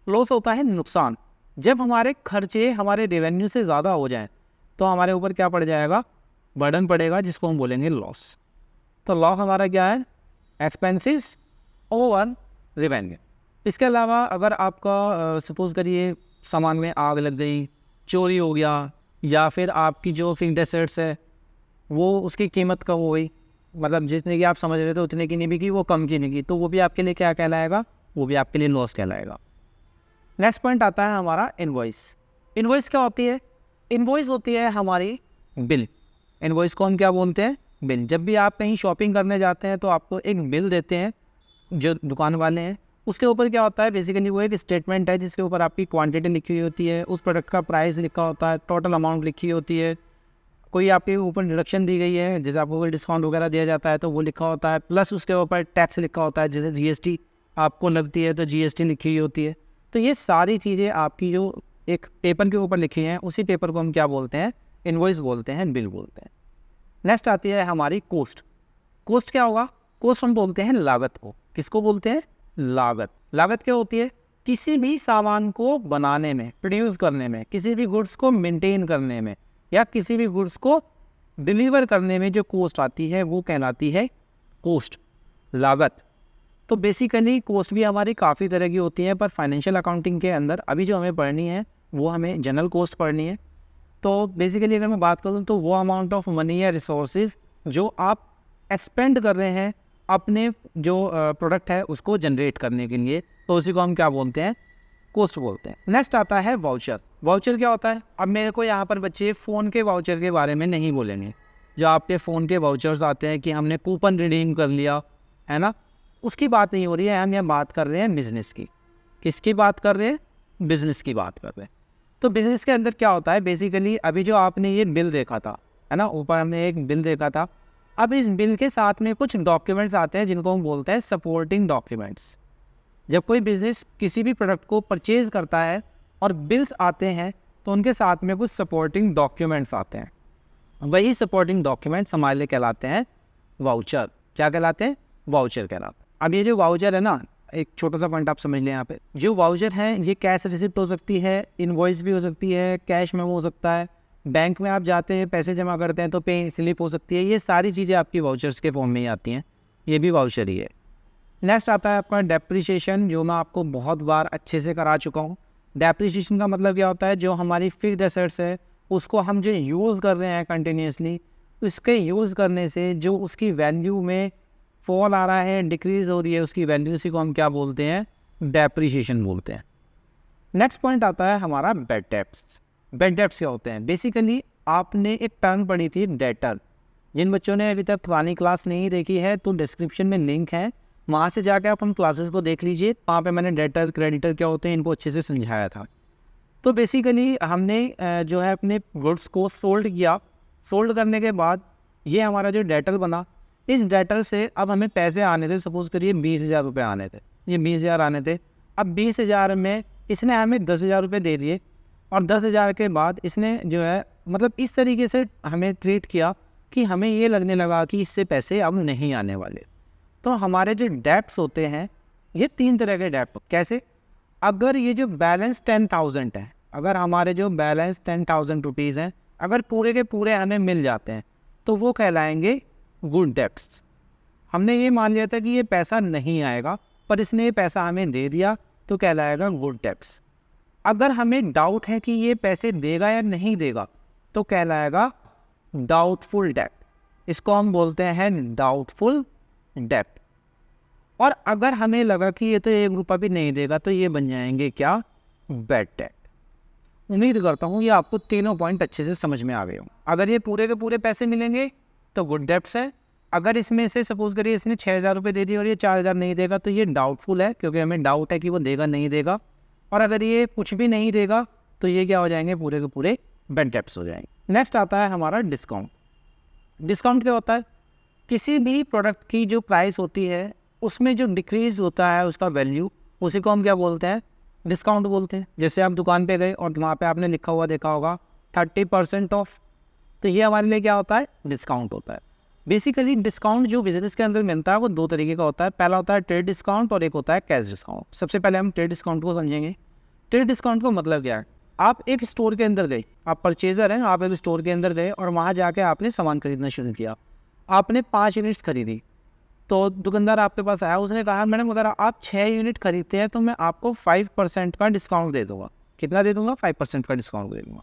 लॉस होता है नुकसान। जब हमारे खर्चे हमारे रेवेन्यू से ज़्यादा हो जाएं तो हमारे ऊपर क्या पड़ जाएगा? बर्डन पड़ेगा, जिसको हम बोलेंगे लॉस। तो लॉस हमारा क्या है? Expenses over revenue. इसके अलावा अगर आपका सपोज करिए सामान में आग लग गई, चोरी हो गया, या फिर आपकी जो फिक्स्ड एसेट्स है वो उसकी कीमत कम हो गई, मतलब जितने की आप समझ रहे थे उतने की नहीं बिकी, वो कम की निकली, तो वो भी आपके लिए क्या कहलाएगा? वो भी आपके लिए लॉस कहलाएगा। नेक्स्ट पॉइंट आता है हमारा इनवॉइस। इनवॉइस क्या होती है? इनवॉइस होती है हमारी बिल। इनवॉइस को हम क्या बोलते हैं? बिल। जब भी आप कहीं शॉपिंग करने जाते हैं तो आपको एक बिल देते हैं जो दुकान वाले हैं। उसके ऊपर क्या होता है? बेसिकली वो एक स्टेटमेंट है जिसके ऊपर आपकी क्वांटिटी लिखी हुई होती है, उस प्रोडक्ट का प्राइस लिखा होता है, टोटल अमाउंट लिखी होती है, कोई आपके ऊपर डिडक्शन दी गई है, जैसे आपको कोई डिस्काउंट वगैरह दिया जाता है तो वो लिखा होता है, प्लस उसके ऊपर टैक्स लिखा होता है, जैसे जीएसटी आपको लगती है तो जीएसटी लिखी हुई होती है। तो ये सारी चीज़ें आपकी जो एक पेपर के ऊपर लिखी हैं, उसी पेपर को हम क्या बोलते हैं? इनवॉइस बोलते हैं, बिल बोलते हैं। नेक्स्ट आती है हमारी कॉस्ट। कॉस्ट क्या होगा? कॉस्ट हम बोलते हैं लागत को। किसको बोलते हैं? लागत। लागत क्या होती है? किसी भी सामान को बनाने में, प्रोड्यूस करने में, किसी भी गुड्स को मेंटेन करने में, या किसी भी गुड्स को डिलीवर करने में जो कॉस्ट आती है वो कहलाती है कॉस्ट, लागत। तो बेसिकली कॉस्ट भी हमारी काफ़ी तरह की होती है, पर फाइनेंशियल अकाउंटिंग के अंदर अभी जो हमें पढ़नी है वो हमें जनरल कॉस्ट पढ़नी है। तो बेसिकली अगर मैं बात करूँ तो वो अमाउंट ऑफ मनी या रिसोर्सेज जो आप एक्सपेंड कर रहे हैं अपने जो प्रोडक्ट है उसको जनरेट करने के लिए, तो उसी को हम क्या बोलते हैं? कॉस्ट बोलते हैं। नेक्स्ट आता है वाउचर। वाउचर क्या होता है? अब मेरे को यहाँ पर बच्चे फ़ोन के वाउचर के बारे में नहीं बोलेंगे। जो आपके फ़ोन के वाउचर्स आते हैं कि हमने कूपन रिडीम कर लिया, है ना, उसकी बात नहीं हो रही है। हम यहाँ बात कर रहे हैं बिज़नेस की। किसकी बात कर रहे हैं? बिज़नेस की बात कर रहे हैं। तो बिज़नेस के अंदर क्या होता है? बेसिकली अभी जो आपने ये बिल देखा था, है ना, ऊपर हमने एक बिल देखा था। अब इस बिल के साथ में कुछ डॉक्यूमेंट्स आते हैं जिनको हम बोलते हैं सपोर्टिंग डॉक्यूमेंट्स। जब कोई बिज़नेस किसी भी प्रोडक्ट को परचेज़ करता है और बिल्स आते हैं तो उनके साथ में कुछ सपोर्टिंग डॉक्यूमेंट्स आते हैं। वही सपोर्टिंग डॉक्यूमेंट्स हमारे लिए कहलाते हैं वाउचर। क्या कहलाते हैं? वाउचर कहलाते हैं। अब ये जो वाउचर है ना, एक छोटा सा पॉइंट आप समझ लें यहाँ पे। जो वाउचर है ये कैश रिसिप्ट हो सकती है, इनवॉइस भी हो सकती है, कैश मेमो हो सकता है, बैंक में आप जाते हैं पैसे जमा करते हैं तो पे स्लिप हो सकती है। ये सारी चीज़ें आपकी वाउचर्स के फॉर्म में ही आती हैं, ये भी वाउचर ही है। नेक्स्ट आता है आपका डेप्रिसिएशन, जो मैं आपको बहुत बार अच्छे से करा चुका हूँ। डेप्रिसिएशन का मतलब क्या होता है? जो हमारी फिक्स्ड एसेट्स है उसको हम जो यूज़ कर रहे हैं कंटिन्यूसली, उसके यूज़ करने से जो उसकी वैल्यू में फॉल आ रहा है, डिक्रीज़ हो रही है उसकी वैल्यू, इसी को हम क्या बोलते हैं? डेप्रिसिएशन बोलते हैं। नेक्स्ट पॉइंट आता है हमारा बैड डेब्ट्स। बैड डेब्ट्स क्या होते हैं? बेसिकली आपने एक टर्म पढ़ी थी डेटर। जिन बच्चों ने अभी तक पुरानी क्लास नहीं देखी है तो डिस्क्रिप्शन में लिंक है, वहाँ से जाकर आप हम क्लासेस को देख लीजिए। वहाँ पे मैंने डेटर क्रेडिटर क्या होते हैं इनको अच्छे से समझाया था। तो बेसिकली हमने जो है अपने गुड्स को सोल्ड किया। सोल्ड करने के बाद ये हमारा जो डेटर बना, इस डेटर से अब हमें पैसे आने थे। सपोज़ करिए 20,000 रुपये आने थे, ये 20,000 आने थे। अब 20,000 में इसने हमें 10,000 रुपये दे दिए, और 10,000 के बाद इसने जो है मतलब इस तरीके से हमें ट्रीट किया कि हमें ये लगने लगा कि इससे पैसे अब नहीं आने वाले। तो हमारे जो डेब्ट्स होते हैं ये 3 तरह के डेब्ट। कैसे? अगर ये जो बैलेंस 10,000 है, अगर हमारे जो बैलेंस 10,000 रुपीज़ हैं, अगर पूरे के पूरे हमें मिल जाते हैं तो वो कहलाएंगे गुड डेब्ट्स। हमने ये मान लिया था कि ये पैसा नहीं आएगा, पर इसने ये पैसा हमें दे दिया तो कहलाएगा गुड डेब्ट्स। अगर हमें डाउट है कि ये पैसे देगा या नहीं देगा तो कहलाएगा डाउटफुल डेब्ट। इसको हम बोलते हैं डाउटफुल डेब्ट। और अगर हमें लगा कि ये तो 1 रुपया भी नहीं देगा तो ये बन जाएंगे क्या? बैड डेब्ट। उम्मीद करता हूँ ये आपको तीनों पॉइंट अच्छे से समझ में आ गए हों। अगर ये पूरे के पूरे पैसे मिलेंगे तो गुड डेब्ट्स है। अगर इसमें से सपोज करिए इसने 6,000 रुपये दे दिए और ये 4,000 नहीं देगा तो ये डाउटफुल है, क्योंकि हमें डाउट है कि वो देगा नहीं देगा। और अगर ये कुछ भी नहीं देगा तो ये क्या हो जाएंगे? पूरे के पूरे बैड डेब्ट्स हो जाएंगे। नेक्स्ट आता है हमारा डिस्काउंट। डिस्काउंट क्या होता है? किसी भी प्रोडक्ट की जो प्राइस होती है उसमें जो डिक्रीज़ होता है उसका वैल्यू, उसी को हम क्या बोलते हैं? डिस्काउंट बोलते हैं। जैसे आप दुकान पे गए और वहाँ पे आपने लिखा हुआ देखा होगा 30% ऑफ, तो ये हमारे लिए क्या होता है, डिस्काउंट होता है। बेसिकली डिस्काउंट जो बिजनेस के अंदर मिलता है वो दो तरीके का होता है। पहला होता है ट्रेड डिस्काउंट और एक होता है कैश डिस्काउंट। सबसे पहले हम ट्रेड डिस्काउंट को समझेंगे। ट्रेड डिस्काउंट का मतलब क्या है, आप एक स्टोर के अंदर गए, आप परचेजर हैं, आप एक स्टोर के अंदर गए और वहाँ जाके आपने सामान खरीदना शुरू किया। आपने 5 यूनिट्स खरीदी, तो दुकानदार आपके पास आया, उसने कहा मैडम अगर आप 6 यूनिट खरीदते हैं तो मैं आपको 5% का डिस्काउंट दे दूँगा। कितना दे दूँगा, 5% का डिस्काउंट दे दूँगा।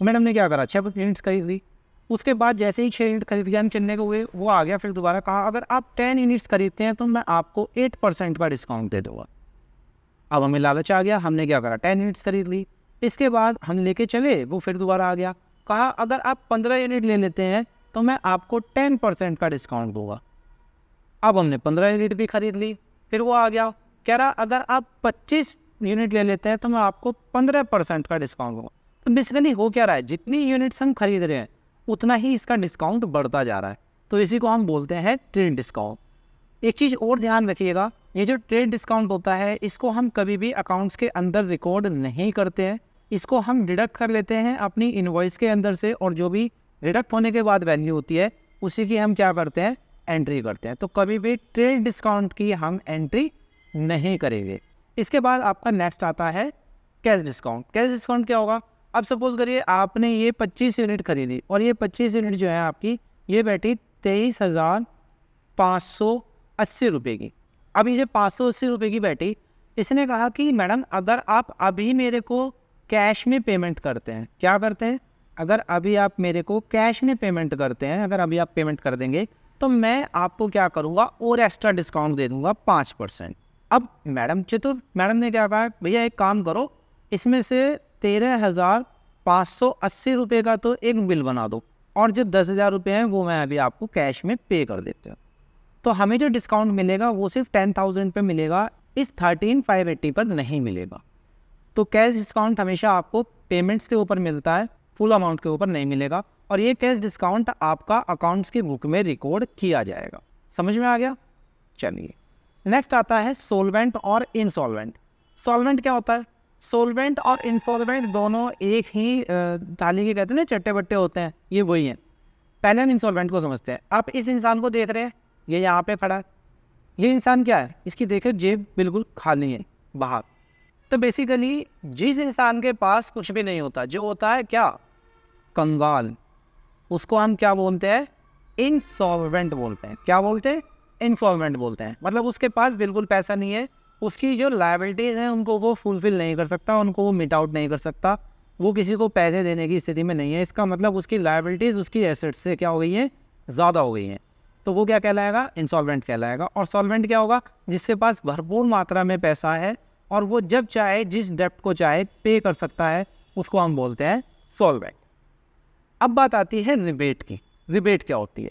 मैडम ने क्या करा, 6 यूनिट्स खरीद ली। उसके बाद जैसे ही 6 यूनिट खरीद के हम चलने को हुए, वो आ गया, फिर दोबारा कहा अगर आप 10 यूनिट्स खरीदते हैं तो मैं आपको 8% का डिस्काउंट दे दूँगा। अब हमें लालच आ गया, हमने क्या करा, 10 यूनिट्स खरीद ली। इसके बाद हम लेके चले, वो फिर दोबारा आ गया, कहा अगर आप 15 यूनिट ले लेते हैं तो मैं आपको 10% का डिस्काउंट दूंगा। अब हमने 15 यूनिट भी खरीद ली, फिर वो आ गया, कह रहा अगर आप 25 यूनिट ले लेते हैं तो मैं आपको 15% का डिस्काउंट दूंगा। तो बेसिकली हो क्या रहा है, जितनी यूनिट्स हम खरीद रहे हैं उतना ही इसका डिस्काउंट बढ़ता जा रहा है। तो इसी को हम बोलते हैं ट्रेड डिस्काउंट। एक चीज़ और ध्यान रखिएगा, ये जो ट्रेड डिस्काउंट होता है इसको हम कभी भी अकाउंट्स के अंदर रिकॉर्ड नहीं करते हैं। इसको हम डिडक्ट कर लेते हैं अपनी इनवॉइस के अंदर से, और जो भी डिडक्ट होने के बाद वैल्यू होती है उसी की हम क्या करते हैं, एंट्री करते हैं। तो कभी भी ट्रेड डिस्काउंट की हम एंट्री नहीं करेंगे। इसके बाद आपका नेक्स्ट आता है कैश डिस्काउंट। कैश डिस्काउंट क्या होगा, अब सपोज करिए आपने ये 25 यूनिट खरीदी और ये 25 यूनिट जो है आपकी ये बैठी 23,580 रुपये की। अब ये 580 रुपये की बैठी, इसने कहा कि मैडम अगर आप अभी मेरे को कैश में पेमेंट करते हैं, क्या करते हैं, अगर अभी आप मेरे को कैश में पेमेंट करते हैं, अगर अभी आप पेमेंट कर देंगे तो मैं आपको क्या करूँगा और एक्स्ट्रा डिस्काउंट दे दूँगा 5%। अब मैडम ने क्या कहा, भैया एक काम करो, इसमें से 13,580 रुपये का तो एक बिल बना दो और जो 10,000 रुपये हैं वो मैं अभी आपको कैश में पे कर देता हूँ। तो हमें जो डिस्काउंट मिलेगा वो सिर्फ 10,000 पे मिलेगा, इस 13,580 पर नहीं मिलेगा। तो कैश डिस्काउंट हमेशा आपको पेमेंट्स के ऊपर मिलता है, फुल अमाउंट के ऊपर नहीं मिलेगा, और ये कैश डिस्काउंट आपका अकाउंट्स की बुक में रिकॉर्ड किया जाएगा। समझ में आ गया। चलिए नेक्स्ट आता है सोलवेंट और इंसॉल्वेंट। सोलवेंट क्या होता है, सोलवेंट और इंसॉल्वेंट दोनों एक ही थाली के कहते हैं ना, चट्टे बट्टे होते हैं, ये वही हैं। पहले हम इंसॉल्वेंट को समझते हैं। आप इस इंसान को देख रहे हैं, ये यहाँ पे खड़ा है, ये इंसान क्या है, इसकी देखे जेब बिल्कुल खाली है बाहर। तो बेसिकली जिस इंसान के पास कुछ भी नहीं होता, जो होता है क्या, कंगाल, उसको हम क्या बोलते हैं, इंसॉल्वेंट बोलते हैं। क्या बोलते हैं, इंसॉल्वेंट बोलते हैं। मतलब उसके पास बिल्कुल पैसा नहीं है, उसकी जो लायबिलिटीज़ हैं उनको वो फुलफिल नहीं कर सकता, उनको वो मिट आउट नहीं कर सकता, वो किसी को पैसे देने की स्थिति में नहीं है। इसका मतलब उसकी लायबिलिटीज़ उसकी एसेट्स से क्या हो गई हैं, ज़्यादा हो गई हैं। तो वो क्या कहलाएगा, इंसॉल्वेंट कहलाएगा। और सॉल्वेंट क्या होगा, जिसके पास भरपूर मात्रा में पैसा है और वो जब चाहे जिस डेप्ट को चाहे पे कर सकता है, उसको हम बोलते हैं सॉल्वेंट। अब बात आती है रिबेट की। रिबेट क्या होती है,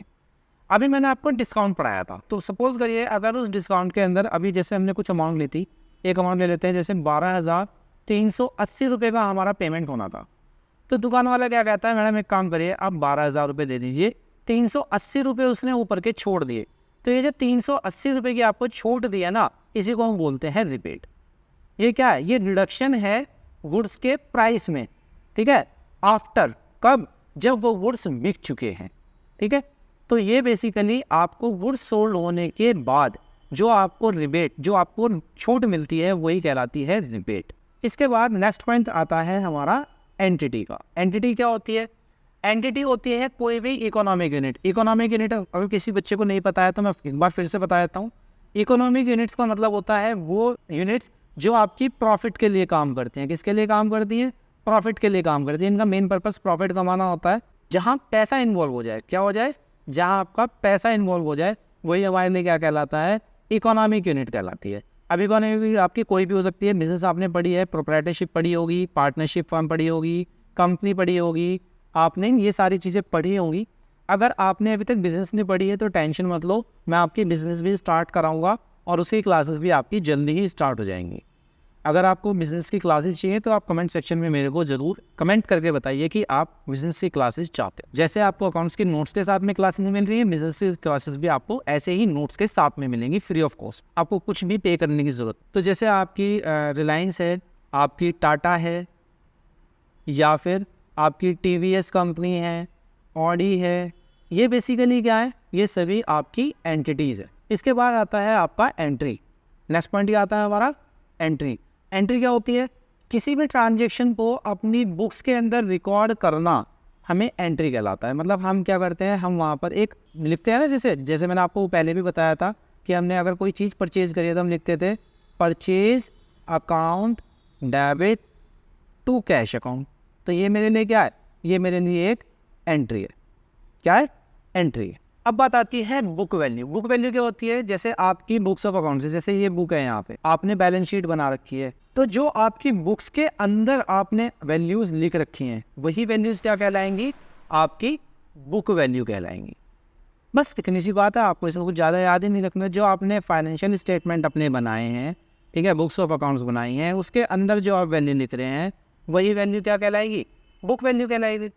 अभी मैंने आपको डिस्काउंट पढ़ाया था, तो सपोज करिए अगर उस डिस्काउंट के अंदर अभी जैसे हमने कुछ अमाउंट ली थी, एक अमाउंट ले लेते हैं, जैसे 12,380 रुपये का हमारा पेमेंट होना था। तो दुकान वाला क्या कहता है, मैडम एक काम करिए आप 12,000 रुपये दे दीजिए, 380 रुपये उसने ऊपर के छोड़ दिए। तो ये जो 380 रुपये की आपको छूट दी है ना, इसी को हम बोलते हैं रिबेट। ये क्या है, ये रिडक्शन है गुड्स के प्राइस में, ठीक है, आफ्टर, कब, जब वो गुड्स बिक चुके हैं, ठीक है। तो ये बेसिकली आपको गुड्स सोल्ड होने के बाद जो आपको रिबेट, जो आपको छूट मिलती है, वही कहलाती है रिबेट। इसके बाद नेक्स्ट पॉइंट आता है हमारा एंटिटी का। एंटिटी क्या होती है, एंटिटी होती है कोई भी इकोनॉमिक यूनिट। इकोनॉमिक यूनिट अगर किसी बच्चे को नहीं पता है तो मैं एक बार फिर से बता देता हूँ। इकोनॉमिक यूनिट्स का मतलब होता है वो यूनिट्स जो आपकी प्रॉफिट के लिए काम करते हैं। किसके लिए काम करती हैं, प्रॉफिट के लिए काम करती है। इनका मेन पर्पस प्रॉफिट कमाना होता है। जहाँ पैसा इन्वॉल्व हो जाए, क्या हो जाए, जहाँ आपका पैसा इन्वॉल्व हो जाए, वही हमारे लिए क्या कहलाता है, इकोनॉमिक यूनिट कहलाती है। अब इकोनॉमिक यूनिट आपकी कोई भी हो सकती है। बिजनेस आपने पढ़ी है, प्रोप्राइटरशिप पढ़ी होगी, पार्टनरशिप फर्म पढ़ी होगी, कंपनी पढ़ी होगी, आपने ये सारी चीज़ें पढ़ी होंगी। अगर आपने अभी तक बिज़नेस नहीं पढ़ी है तो टेंशन मत लो, मैं आपकी बिज़नेस भी स्टार्ट कराऊंगा और उसकी क्लासेस भी आपकी जल्दी ही स्टार्ट हो जाएंगी। अगर आपको बिज़नेस की क्लासेस चाहिए तो आप कमेंट सेक्शन में मेरे को ज़रूर कमेंट करके बताइए कि आप बिज़नेस की क्लासेस चाहते हो। जैसे आपको अकाउंट्स के नोट्स के साथ में क्लासेस मिल रही है, बिज़नेस की क्लासेस भी आपको ऐसे ही नोट्स के साथ में मिलेंगी फ्री ऑफ कॉस्ट, आपको कुछ भी पे करने की ज़रूरत। तो जैसे आपकी रिलायंस है, आपकी टाटा है, या फिर आपकी टीवीएस कंपनी है, ऑडी है, ये बेसिकली क्या है, ये सभी आपकी एंटिटीज़ है। इसके बाद आता है आपका एंट्री। नेक्स्ट पॉइंट क्या आता है हमारा, एंट्री। एंट्री क्या होती है, किसी भी ट्रांजेक्शन को अपनी बुक्स के अंदर रिकॉर्ड करना हमें एंट्री कहलाता है। मतलब हम क्या करते हैं, हम वहाँ पर एक लिखते हैं ना, जैसे मैंने आपको पहले भी बताया था कि हमने अगर कोई चीज़ परचेज़ करी है तो हम लिखते थे purchase account debit to cash account. तो ये मेरे लिए क्या है, ये मेरे लिए एक एंट्री है। क्या है, एंट्री है। अब बात आती है बुक वैल्यू। बुक वैल्यू क्या होती है, जैसे आपकी बुक्स ऑफ अकाउंट है, जैसे ये बुक है, यहाँ पे आपने बैलेंस शीट बना रखी है, तो जो आपकी बुक्स के अंदर आपने वैल्यूज लिख रखी हैं वही वैल्यूज क्या कहलाएंगी, आपकी बुक वैल्यू कहलाएंगी। बस इतनी सी बात है, आपको इसमें कुछ ज़्यादा याद ही नहीं रखना। जो आपने फाइनेंशियल स्टेटमेंट अपने बनाए हैं, ठीक है, बुक्स ऑफ अकाउंट्स बनाई हैं, उसके अंदर जो आप वैल्यू लिख रहे हैं वही वैल्यू क्या कहलाएगी, बुक वैल्यू कहलाएगी।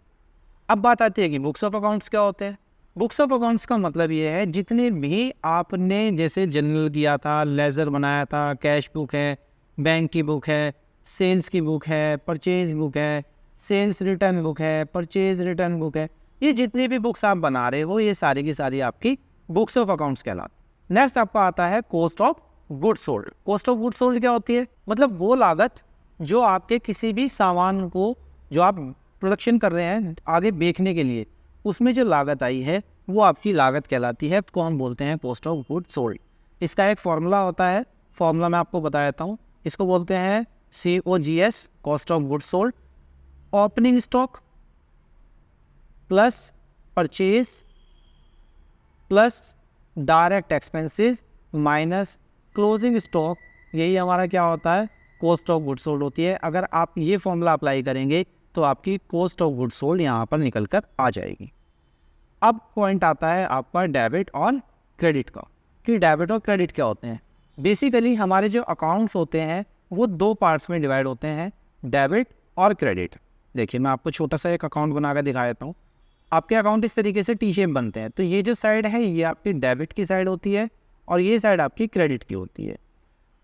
अब बात आती है कि बुक्स ऑफ अकाउंट्स क्या होते हैं। बुक्स ऑफ अकाउंट्स का मतलब ये है जितने भी आपने जैसे जनरल किया था, लेजर बनाया था, कैश बुक है, बैंक की बुक है, सेल्स की बुक है, परचेज बुक है, सेल्स रिटर्न बुक है, परचेज रिटर्न बुक है, ये जितनी भी बुक्स आप बना रहे हो ये सारी की सारी आपकी बुक्स ऑफ अकाउंट्स कहलाती। नेक्स्ट आपका आता है cost of good sold. Cost of good sold क्या होती है, मतलब वो लागत जो आपके किसी भी सामान को जो आप प्रोडक्शन कर रहे हैं आगे बेचने के लिए, उसमें जो लागत आई है वो आपकी लागत कहलाती है, को हम बोलते हैं कॉस्ट ऑफ गुड सोल्ड। इसका एक फॉर्मूला होता है, फॉर्मूला मैं आपको बता देता हूँ। इसको बोलते हैं COGS, cost of good sold. Opening stock plus purchase plus direct expenses minus closing stock, यही हमारा क्या होता है, कॉस्ट ऑफ गुड सोल्ड होती है। अगर आप ये फॉर्मूला अप्लाई करेंगे तो आपकी कॉस्ट ऑफ गुड सोल्ड यहाँ पर निकल कर आ जाएगी। अब पॉइंट आता है आपका डेबिट और क्रेडिट का, कि डेबिट और क्रेडिट क्या होते हैं। बेसिकली हमारे जो अकाउंट्स होते हैं वो दो पार्ट्स में डिवाइड होते हैं, डेबिट और क्रेडिट। देखिए मैं आपको छोटा सा एक अकाउंट बना कर दिखा देता हूँ। आपके अकाउंट इस तरीके से टी शेप बनते हैं, तो ये जो साइड है ये आपकी डेबिट की साइड होती है और ये साइड आपकी क्रेडिट की होती है।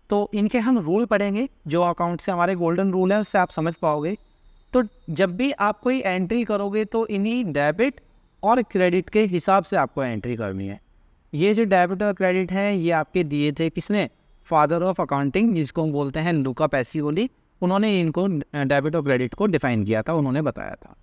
तो इनके हम रूल पढ़ेंगे, जो अकाउंट से हमारे गोल्डन रूल है उससे आप समझ पाओगे। तो जब भी आप कोई एंट्री करोगे तो इन्हीं डेबिट और क्रेडिट के हिसाब से आपको एंट्री करनी है। ये जो डेबिट और क्रेडिट है ये आपके दिए थे किसने, फादर ऑफ अकाउंटिंग, जिसको हम बोलते हैं लुका पैसिओली। उन्होंने इनको डेबिट और क्रेडिट को डिफाइन किया था, उन्होंने बताया था।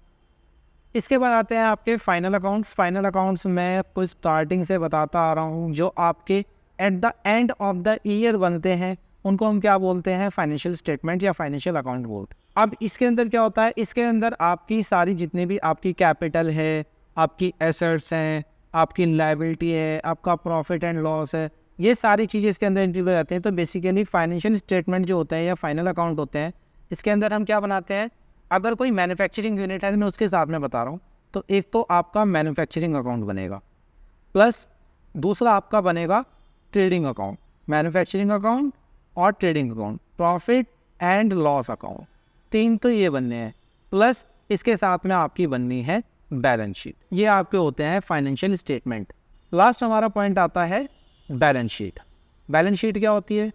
इसके बाद आते हैं आपके फाइनल अकाउंट्स। फाइनल अकाउंट्स मैं आपको स्टार्टिंग से बताता आ रहा हूँ, जो आपके at the end of the year बनते हैं उनको हम क्या बोलते हैं, फाइनेंशियल स्टेटमेंट या फाइनेंशियल अकाउंट बोलते हैं। अब इसके अंदर क्या होता है, इसके अंदर आपकी सारी जितने भी आपकी कैपिटल है, आपकी एसेट्स हैं, आपकी लायबिलिटी है, आपका प्रॉफिट एंड लॉस है, ये सारी चीज़ें इसके अंदर इंक्लूड हो जाती हैं। तो बेसिकली फाइनेंशियल स्टेटमेंट जो होते हैं या फाइनल अकाउंट होते हैं, इसके अंदर हम क्या बनाते हैं, अगर कोई मैन्युफैक्चरिंग यूनिट है मैं उसके साथ में बता रहा हूँ, तो एक तो आपका मैन्युफैक्चरिंग अकाउंट बनेगा, प्लस दूसरा आपका बनेगा ट्रेडिंग अकाउंट, मैन्युफैक्चरिंग अकाउंट और trading account, profit and loss account, तीन तो ये बनने हैं, प्लस इसके साथ में आपकी बननी है बैलेंस शीट। ये आपके होते हैं फाइनेंशियल स्टेटमेंट। लास्ट हमारा पॉइंट आता है बैलेंस शीट। बैलेंस शीट क्या होती है,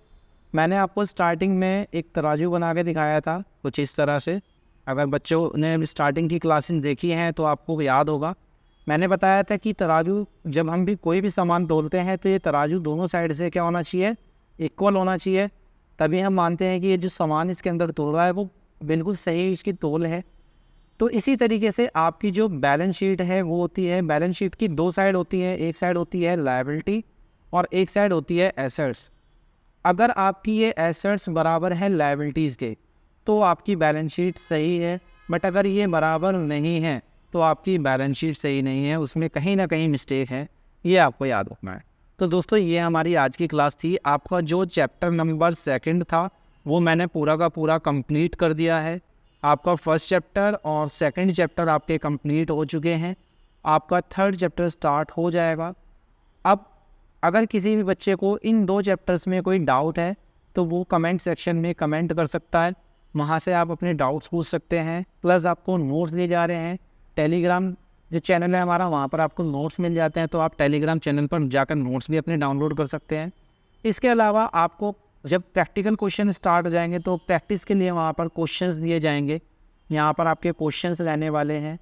मैंने आपको स्टार्टिंग में एक तराजू बना के दिखाया था कुछ इस तरह से। अगर बच्चों ने स्टार्टिंग की क्लासेस देखी हैं तो आपको याद होगा, मैंने बताया था कि तराजू जब हम भी कोई भी सामान तोलते हैं तो ये तराजू दोनों साइड से क्या होना चाहिए, इक्वल होना चाहिए, तभी हम मानते हैं कि ये जो सामान इसके अंदर तोल रहा है वो बिल्कुल सही इसकी तोल है। तो इसी तरीके से आपकी जो बैलेंस शीट है वो होती है, बैलेंस शीट की दो साइड होती है, एक साइड होती है लायबिलिटी और एक साइड होती है एसेट्स। अगर आपकी ये एसेट्स बराबर है लायबिलिटीज़ के तो आपकी बैलेंस शीट सही है, बट अगर ये बराबर नहीं है तो आपकी बैलेंस शीट सही नहीं है, उसमें कहीं ना कहीं मिस्टेक है, ये आपको याद रखना है। तो दोस्तों ये हमारी आज की क्लास थी। आपका जो चैप्टर नंबर 2 था वो मैंने पूरा का पूरा कंप्लीट कर दिया है। आपका फर्स्ट चैप्टर और सेकंड चैप्टर आपके कंप्लीट हो चुके हैं, आपका थर्ड चैप्टर स्टार्ट हो जाएगा। अब अगर किसी भी बच्चे को इन 2 चैप्टर्स में कोई डाउट है तो वो कमेंट सेक्शन में कमेंट कर सकता है, वहाँ से आप अपने डाउट्स पूछ सकते हैं। प्लस आपको नोट्स दिए जा रहे हैं, टेलीग्राम जो चैनल है हमारा वहाँ पर आपको नोट्स मिल जाते हैं, तो आप टेलीग्राम चैनल पर जाकर नोट्स भी अपने डाउनलोड कर सकते हैं। इसके अलावा आपको जब प्रैक्टिकल क्वेश्चन स्टार्ट हो जाएंगे तो प्रैक्टिस के लिए वहाँ पर क्वेश्चंस दिए जाएंगे, यहाँ पर आपके क्वेश्चंस रहने वाले हैं,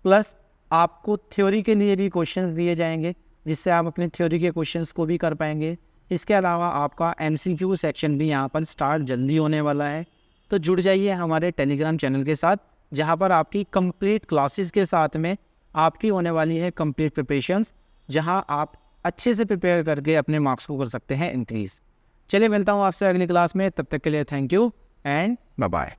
प्लस आपको थ्योरी के लिए भी क्वेश्चंस दिए जाएंगे जिससे आप अपने थ्योरी के क्वेश्चंस को भी कर पाएंगे। इसके अलावा आपका MCQ सेक्शन भी यहाँ पर स्टार्ट जल्दी होने वाला है। तो जुड़ जाइए हमारे टेलीग्राम चैनल के साथ, जहाँ पर आपकी कंप्लीट क्लासेस के साथ में आपकी होने वाली है कंप्लीट प्रिपरेशंस, जहाँ आप अच्छे से प्रिपेयर करके अपने मार्क्स को कर सकते हैं इंक्रीज़। चलिए मिलता हूँ आपसे अगली क्लास में, तब तक के लिए thank you and bye bye.